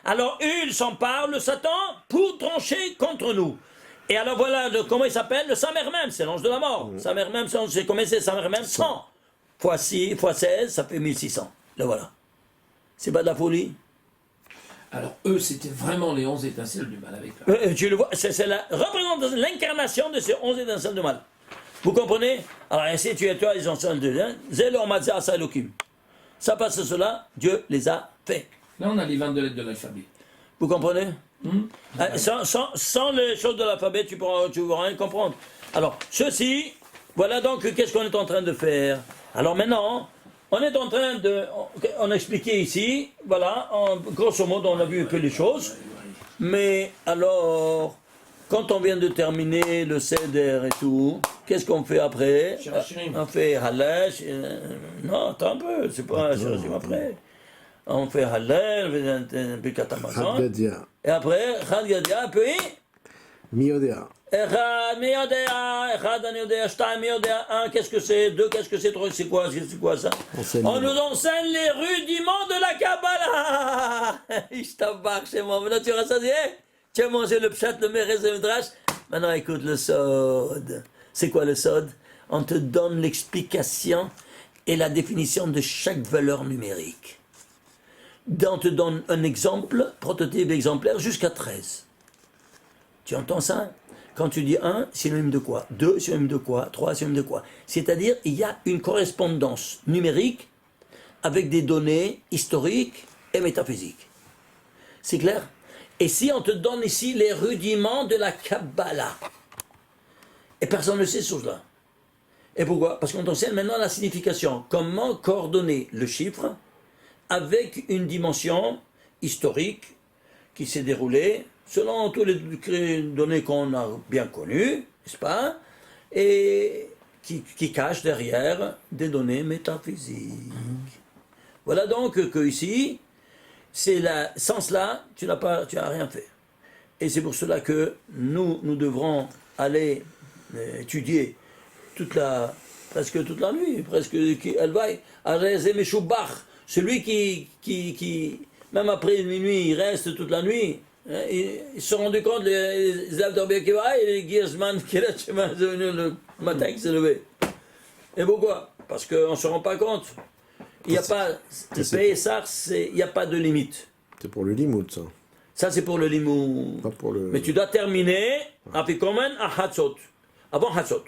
alors il s'empare, le Satan, pour trancher contre nous. Et alors voilà, comment il s'appelle? Le Saint-Mermem, c'est l'ange de la mort. Saint-Mermem, c'est combien c'est Saint-Mermem? 100 fois 6 fois 16, ça fait 1600. Le voilà. C'est pas de la folie? Alors eux, c'était vraiment les 11 étincelles du mal avec eux. Tu le vois, c'est la représentation, l'incarnation de ces 11 étincelles du mal. Vous comprenez? Alors ainsi, tu et toi, les étincelles de bien. Zélo Mazia Asa Elohim. Ça passe cela, Dieu les a fait. Là, on a les 22 lettres de l'alphabet. Vous comprenez? Sans les choses de l'alphabet, tu ne pourras rien comprendre. Alors, ceci, voilà donc qu'est-ce qu'on est en train de faire. Alors maintenant, on est en train de... On a expliqué ici, voilà, grosso modo, on a vu un peu les choses. Mais alors, quand on vient de terminer le Seder et tout, qu'est-ce qu'on fait après? On fait Halesh. Non, attends un peu, c'est pas Shirashim après. On fait Hallel, Birkat Hamazon. Et après, Chad Gadia, puis... Miodea. Echad, Miodea, Echad, Aniodea, Shtaim, Miodea, 1, qu'est-ce que c'est? 2, qu'est-ce que c'est? 3, c'est quoi ça? On nous enseigne les rudiments de la Kabbalah. Ishtabach chez moi. Maintenant, tu rassasié? Tu as mangé le pshat, le merez et le midrash. Maintenant, écoute le sod. C'est quoi le sod? On te donne l'explication et la définition de chaque valeur numérique. On te donne un exemple, prototype exemplaire, jusqu'à 13. Tu entends ça? Quand tu dis 1, synonyme de quoi? 2, synonyme de quoi? 3, synonyme de quoi? C'est-à-dire, il y a une correspondance numérique avec des données historiques et métaphysiques. C'est clair? Et si on te donne ici les rudiments de la Kabbalah, et personne ne sait sur cela. Et pourquoi? Parce qu'on t'enseigne maintenant la signification. Comment coordonner le chiffre avec une dimension historique qui s'est déroulé selon tous les données qu'on a bien connues, n'est-ce pas, et qui cache derrière des données métaphysiques. Voilà donc que ici, sans cela, tu n'as rien fait. Et c'est pour cela que nous devrons aller étudier presque toute la nuit, elle va à celui qui, même après minuit, il reste toute la nuit. Ils se sont rendus compte, les élèves d'Orbi Akiva et les Giersman qui est venu le matin qui s'est levé. Et pourquoi? Parce qu'on ne se rend pas compte. Il n'y a pas, Pessah, il n'y a pas de limite. C'est pour le limoud, ça. Ça, c'est pour le limoud. Pas pour le... Mais tu dois terminer à Pikomen à Hatzot. Avant Hatzot.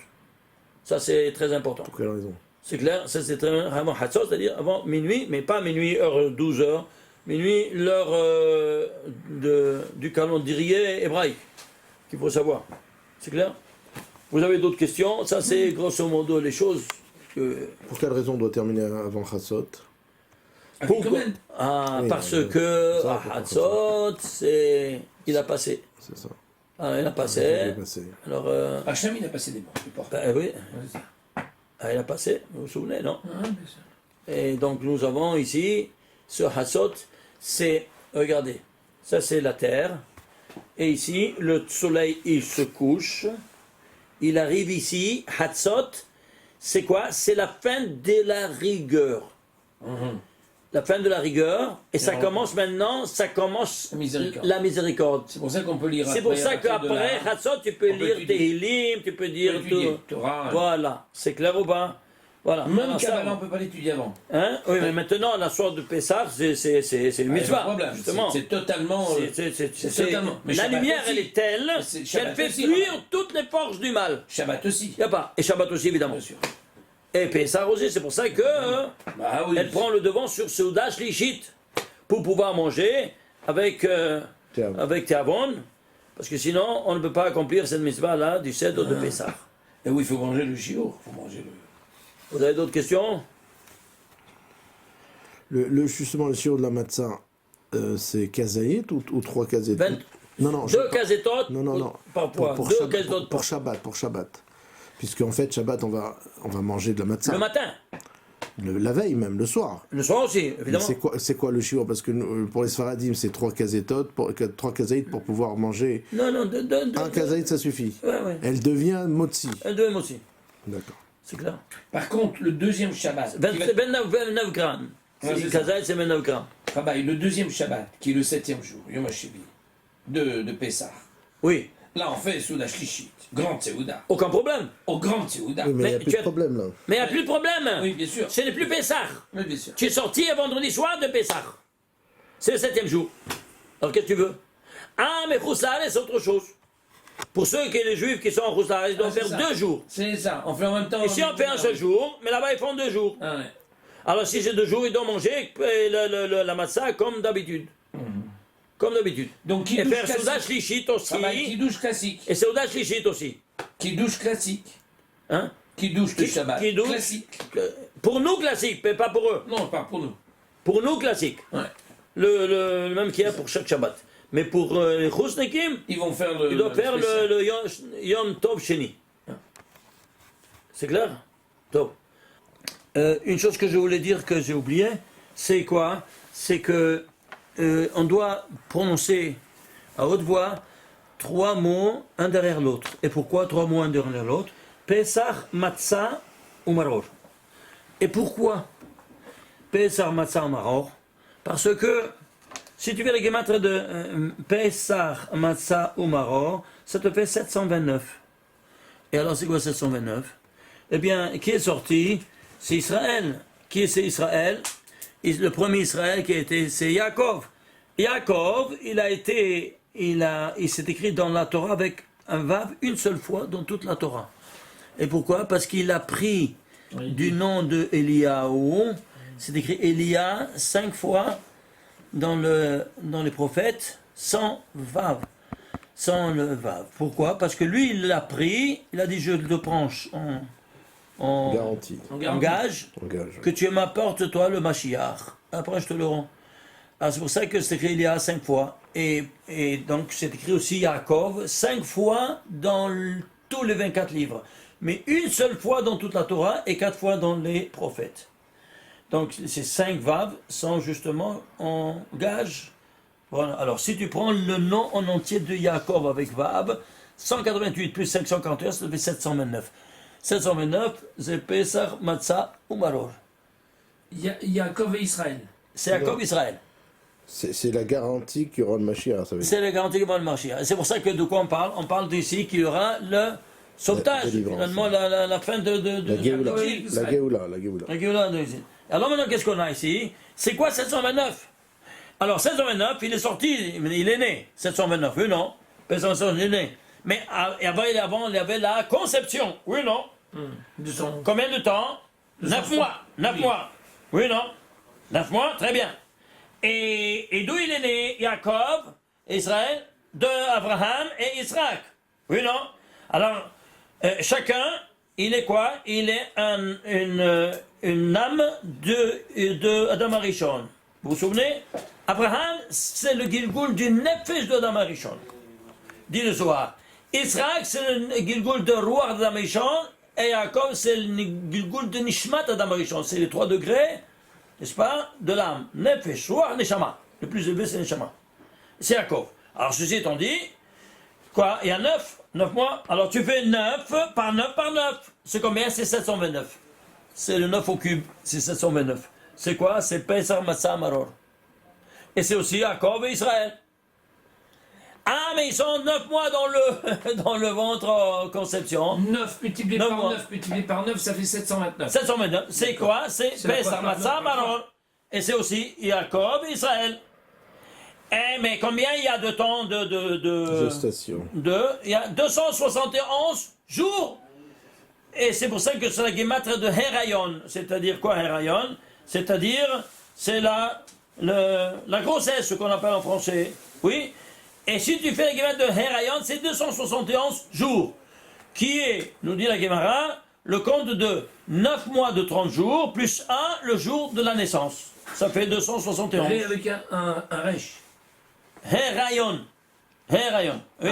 Ça, c'est très important. Pour quelle raison? C'est clair, ça c'est très avant Hatzot, c'est-à-dire avant minuit, mais pas minuit, heure 12 heures. Minuit, l'heure du calendrier hébraïque, qu'il faut savoir. C'est clair? Vous avez d'autres questions? Ça, c'est grosso modo les choses que... Pour quelle raison on doit terminer avant Chatzot? Pourquoi? Oui, Parce ça, que à Hatzot, il a passé. C'est ça. Ah, il a Il passé. est passé. Alors, Hachem, il a passé des bons. oui, Ouais, c'est ça. il a passé, vous vous souvenez, non? Ah, bien sûr. Et donc nous avons ici ce Hatzot, c'est, regardez, ça c'est la terre, et ici le soleil il se couche, il arrive ici, Hatzot, c'est quoi? C'est la fin de la rigueur. La fin de la rigueur, et ça commence maintenant, La miséricorde. la miséricorde. C'est pour ça qu'on peut lire C'est pour ça à partir de qu'après là, Hatzot, tu peux on peut lire étudier. Tehillim, tu peux dire étudier, tout. Torah. Voilà, c'est clair ou pas? Voilà. Même Alors, ça, Kabbalah, on ne peut pas l'étudier avant. hein? Oui, mais maintenant, la soirée de Pessah, c'est une Ah, mitzvah, pas de problème. justement. C'est totalement. C'est totalement. Mais la Shabbat lumière, aussi. elle est telle C'est qu'elle Shabbat fait aussi, fuir Rabbi. toutes les forces du mal. Shabbat aussi. Il n'y a pas. Et Shabbat aussi, évidemment. Bien sûr. Et Pessah aussi, c'est pour ça que Bah oui. elle prend le devant sur Seudah Shlichit pour pouvoir manger avec Théavon, parce que sinon, on ne peut pas accomplir cette mitzvah-là du cèdre de Pessah. Et oui, il faut manger le chiour. Il faut manger le. Vous avez d'autres questions? Justement, le shiur de la matzah, c'est kazaït ou 3 kazaït? 20 Non, Deux kazetot non. par poids. Pour Deux Shabbat, kazetot pour Shabbat. Puisque en fait, Shabbat, on va manger de la matzah. le matin. La veille même, le soir. Le soir aussi, Mais évidemment. c'est quoi le shiur? Parce que pour les Sfaradim, c'est 3 kazetot, 3 kazaït pour pouvoir manger. Non, Un kazaït, ça suffit. Ouais. Elle devient motzi. Un deuxième aussi. D'accord. C'est clair. Par contre, le deuxième Shabbat. qui va- 29 grammes. Ouais, C'est c'est ça. Kazaï, c'est 29 grammes. Rabbi, le deuxième Shabbat, qui est le 7e jour, Yom HaShivi, de Pessah. Oui, Là, on fait Souda Shlichit, Grande Seouda. aucun problème. Au Grande Seouda. Oui, mais il n'y a Mais plus tu de as- problème là. Mais il n'y a plus de problème. Oui, bien sûr. Ce n'est plus Pessah. Oui, bien sûr. Tu es sorti un vendredi soir de Pessah. C'est le 7e jour. Alors qu'est-ce que tu veux? Ah, mais Khoussar, c'est autre chose. Pour ceux qui sont les juifs qui sont en Khoussar, ils doivent c'est faire ça. 2 jours. C'est ça, on fait en même temps. Ici, on fait un seul jour, mais là-bas, ils font 2 jours. Ah ouais. Alors, si c'est 2 jours, ils doivent manger la matzah comme d'habitude. Comme d'habitude. Donc, Et Kiddush faire Souda classique. Shlichit aussi. Rabbi, Kiddush classique. Et Souda Shlichit aussi. Kiddush classique. Hein? Kiddush de Shabbat. Kiddush. Classique. Pour nous, classique, mais pas pour eux. Non, pas pour nous. Pour nous, classique. Ouais. Le même qu'il y a pour chaque Shabbat. Mais pour les Chousnekim, Ils vont faire le. ils doivent faire spécial. le Yom Tov Sheni. C'est clair? Top. Une chose que je voulais dire que j'ai oublié, c'est quoi? C'est que on doit prononcer à haute voix 3 mots un derrière l'autre. Et pourquoi 3 mots un derrière l'autre? Pesach, Matzah ou Maror. Et pourquoi Pesach, Matzah ou Maror? Parce que si tu fais les gématres de Pesach, Matzah ou Maror, ça te fait 729. Et alors c'est quoi 729? Eh bien, qui est sorti? C'est Israël. Qui c'est Israël? Le premier Israël qui a été, c'est Yaakov. Yaakov, il s'est écrit dans la Torah avec un vav une seule fois dans toute la Torah. Et pourquoi? Parce qu'il a pris du nom de Eliyahu, c'est écrit Elia 5 fois dans les prophètes sans vav. Sans le vav. Pourquoi? Parce que lui, il l'a pris, il a dit je le prends en Garantie. gage Engage. que tu m'apportes toi le Mashiach. Après je te le rends. c'est pour ça que c'est écrit il y a 5 fois. Et donc c'est écrit aussi Yaakov 5 fois dans tous les 24 livres. Mais une seule fois dans toute la Torah et 4 fois dans les prophètes. Donc ces 5 vav sont justement en gage. Voilà. Alors si tu prends le nom en entier de Yaakov avec vav, 188 plus 541, ça fait 729. 729, c'est Pesach, Matzah ou Maror. Yaakov et Israël. C'est Yaakov Israël. C'est la garantie qu'il y aura le Mashiach, ça veut dire. C'est la garantie qu'il va le marcher. Et c'est pour ça que de quoi on parle? On parle d'ici qu'il y aura le sauvetage, finalement, la fin de La Géoula. Israël. La Géoula. La Géoula de Israël. Alors maintenant, qu'est-ce qu'on a ici? C'est quoi 729? Alors 729, il est sorti, il est né. 729, oui non? Personne il est né. Mais avant, il y avait la conception, oui non? Combien de temps? 9 mois. 9 mois. Oui non? 9 mois, très bien. Et d'où il est né? Jacob, Israël, de Abraham et Israël. Oui, non? Alors, chacun, il est quoi? Il est une âme de Adam Arishon. Vous vous souvenez? Abraham, c'est le Gilgul du Nefesh de Adam Arishon. Dit le Zohar. Israël, c'est le Gilgul de Ruach d'Adam Arishon. Et Jacob, c'est le Gilgul de Nishmat d'Adam Arishon. C'est les 3 degrés, n'est-ce pas, de l'âme. Nefesh, Ruach, Neshama. Le plus élevé, c'est Neshama. C'est Yaakov. Alors, ceci étant dit, quoi, il y a 9 mois. Alors, tu fais 9 par 9 par 9. C'est combien? C'est 729. C'est le 9 au cube, c'est 729. C'est quoi? C'est Pesach, Matzah, Maror. Et c'est aussi Yaakov et Israël. Ah, mais ils sont 9 mois dans le ventre en conception. 9 multiplié par 9 multiplié par 9, ça fait 729. 729. C'est quoi? C'est Pesach, Matzah, Maror. Et c'est aussi Yaakov et Israël. Mais combien il y a de temps de gestation? Il y a 271 jours. Et c'est pour ça que c'est la guématre de Herayon. C'est-à-dire quoi, Herayon? C'est-à-dire, c'est la grossesse, ce qu'on appelle en français. Oui. Et si tu fais la guématre de Herayon, c'est 271 jours. Qui est, nous dit la Guémara, le compte de 9 mois de 30 jours, plus 1 le jour de la naissance. Ça fait 271. Avec un resh. Herayon. Herayon. Oui.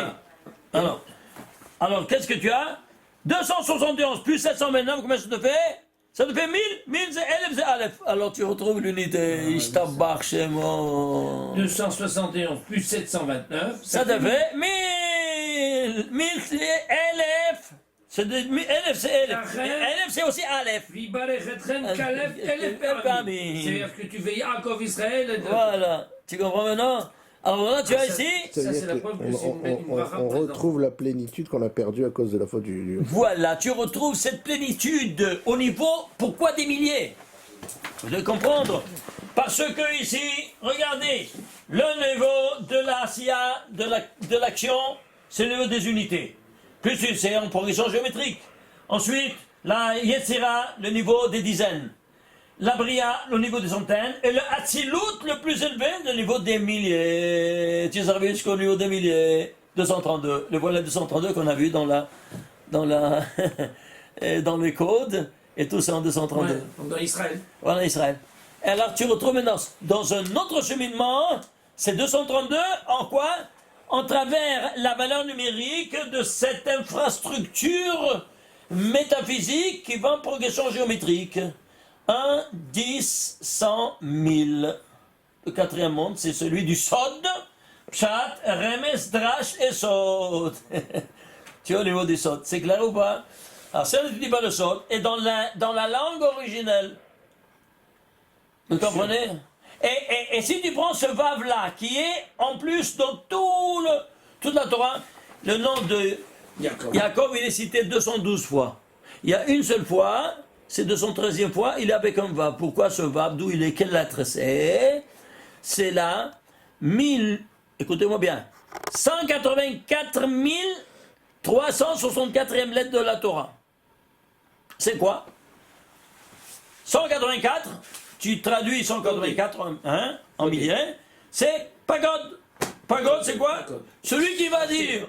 Alors, qu'est-ce que tu as? 271 plus 729, combien ça te fait? Ça te fait 1000. 1000 c'est Elef, c'est Aleph. Alors tu retrouves l'unité. Ishtabach Shemo. 271 plus 729. Ça te fait 1000. 1000 c'est Elef. Elef c'est Elef. Elef c'est aussi Aleph. C'est-à-dire que tu fais Yaakov Israël. Voilà. Tu comprends maintenant? Alors là, tu as ici. Ça, c'est la preuve que c'est une on retrouve la plénitude qu'on a perdue à cause de la faute du. Voilà, tu retrouves cette plénitude au niveau. Pourquoi des milliers? Vous devez comprendre. Parce que ici, regardez, le niveau de la SIA, de l'action, c'est le niveau des unités. Plus tu sais, en progression géométrique. Ensuite, la Yetzira, le niveau des dizaines. La Bria, le niveau des centaines, et le Hatzilut, le plus élevé, le niveau des milliers. Tu arrives jusqu'au niveau des milliers. 232. Le voilà 232 qu'on a vu dans dans les codes, et tout ça en 232. Ouais, dans Israël. Voilà, Israël. Et alors tu retrouves maintenant, dans un autre cheminement, c'est 232, en quoi? En travers la valeur numérique de cette infrastructure métaphysique qui va en progression géométrique. 1, 10, 100, 1000. Le quatrième monde, c'est celui du Sod, Pshat, Remes, Drash et Sod. Tu vois au niveau du Sod, c'est clair ou pas? Alors, si on ne dit pas le Sod, et dans la langue originelle, vous comprenez? Et si tu prends ce Vav-là, qui est en plus dans toute la Torah, le nom de Yaakov, il est cité 212 fois. Il y a une seule fois, c'est 213e fois, il est avec un Vav. Pourquoi ce Vav? D'où il est? Quelle lettre c'est? C'est là, 1000, écoutez-moi bien, 184 364e lettre de la Torah. C'est quoi? 184, tu traduis 184 en milliers, c'est Pagod. Pagod, c'est quoi? Celui qui va dire.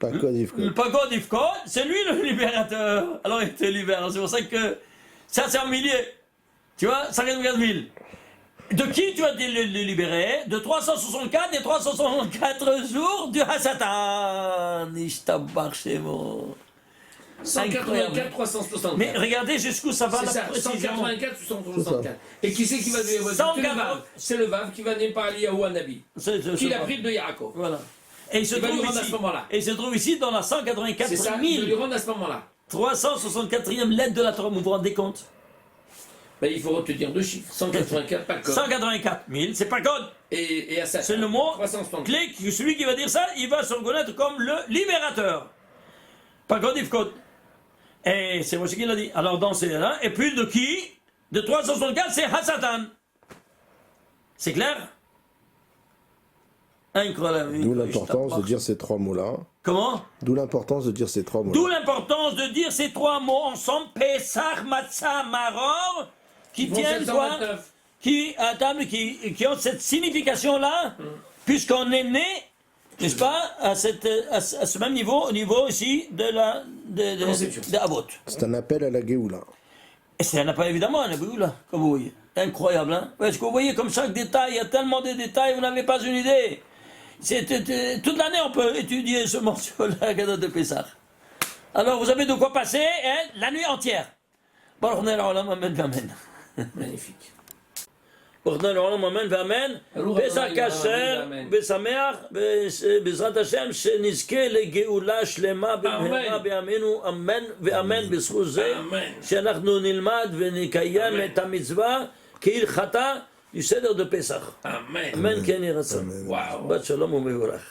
Le Pagod Ifkod, c'est lui le libérateur. Alors il te libère. C'est pour ça que ça c'est en milliers. Tu vois, 184 000. De qui tu as été le libéré? De 364 et 364 jours du Hasatan. Ishtabach Shemo. 184, 364. Mais regardez jusqu'où ça va C'est la ça, précision. 184 ou 164. Et qui c'est qui va dire? 180. C'est le Vav qui va venir par Eliyahu Nabi. Qui l'a pris de Yaakov. Voilà. Et il se Il va trouve lui rendre à ici. ce moment-là. Et il se trouve ici dans la C'est ça, 184 il va lui 000. rendre à ce moment-là. 364e lettre de la Torah, vous vous rendez compte? Ben, il faut retenir deux chiffres. 184, pas de code. 184 000, c'est pas code. Et à ça. C'est le mot 364. clé, que celui qui va dire ça, il va se reconnaître comme le libérateur. Pas code, if code. Et c'est moi qui l'a dit. Alors dans ces là, et puis de qui? De 364, c'est Hasatan. C'est clair? Incroyable. D'où l'importance de dire ces trois mots-là. Comment? D'où l'importance de dire ces trois mots-là. D'où l'importance de dire ces trois mots ensemble, Pesach, Matzah, Maror, qui Bon, tiennent quoi? 729. Qui ont cette signification-là, puisqu'on est né, n'est-ce pas, à ce même niveau, au niveau aussi de Conception. Avot. C'est un appel à la Géoula. Et c'est un appel évidemment à la Géoula, comme vous voyez. Incroyable, hein? Est-ce que vous voyez comme chaque détail, il y a tellement de détails, vous n'avez pas une idée. Toute l'année, on peut étudier ce morceau-là de Pessah. Alors, vous avez de quoi passer la nuit entière. Baruch Ner Olam, Amen, Amen. Magnifique. Baruch Ner Olam, Amen, Amen. Pessah Kasher, Besameach, Bezrat Hashem, שנזכה לגאולה שלמה במהרה בימינו, אמן ואמן בזכות זה, שאנחנו נלמד ונקיים את המצווה כהלכתה בסדר דפסח. Amen. אמן כן יהי רצון. וואו. בת שלום ומבורך.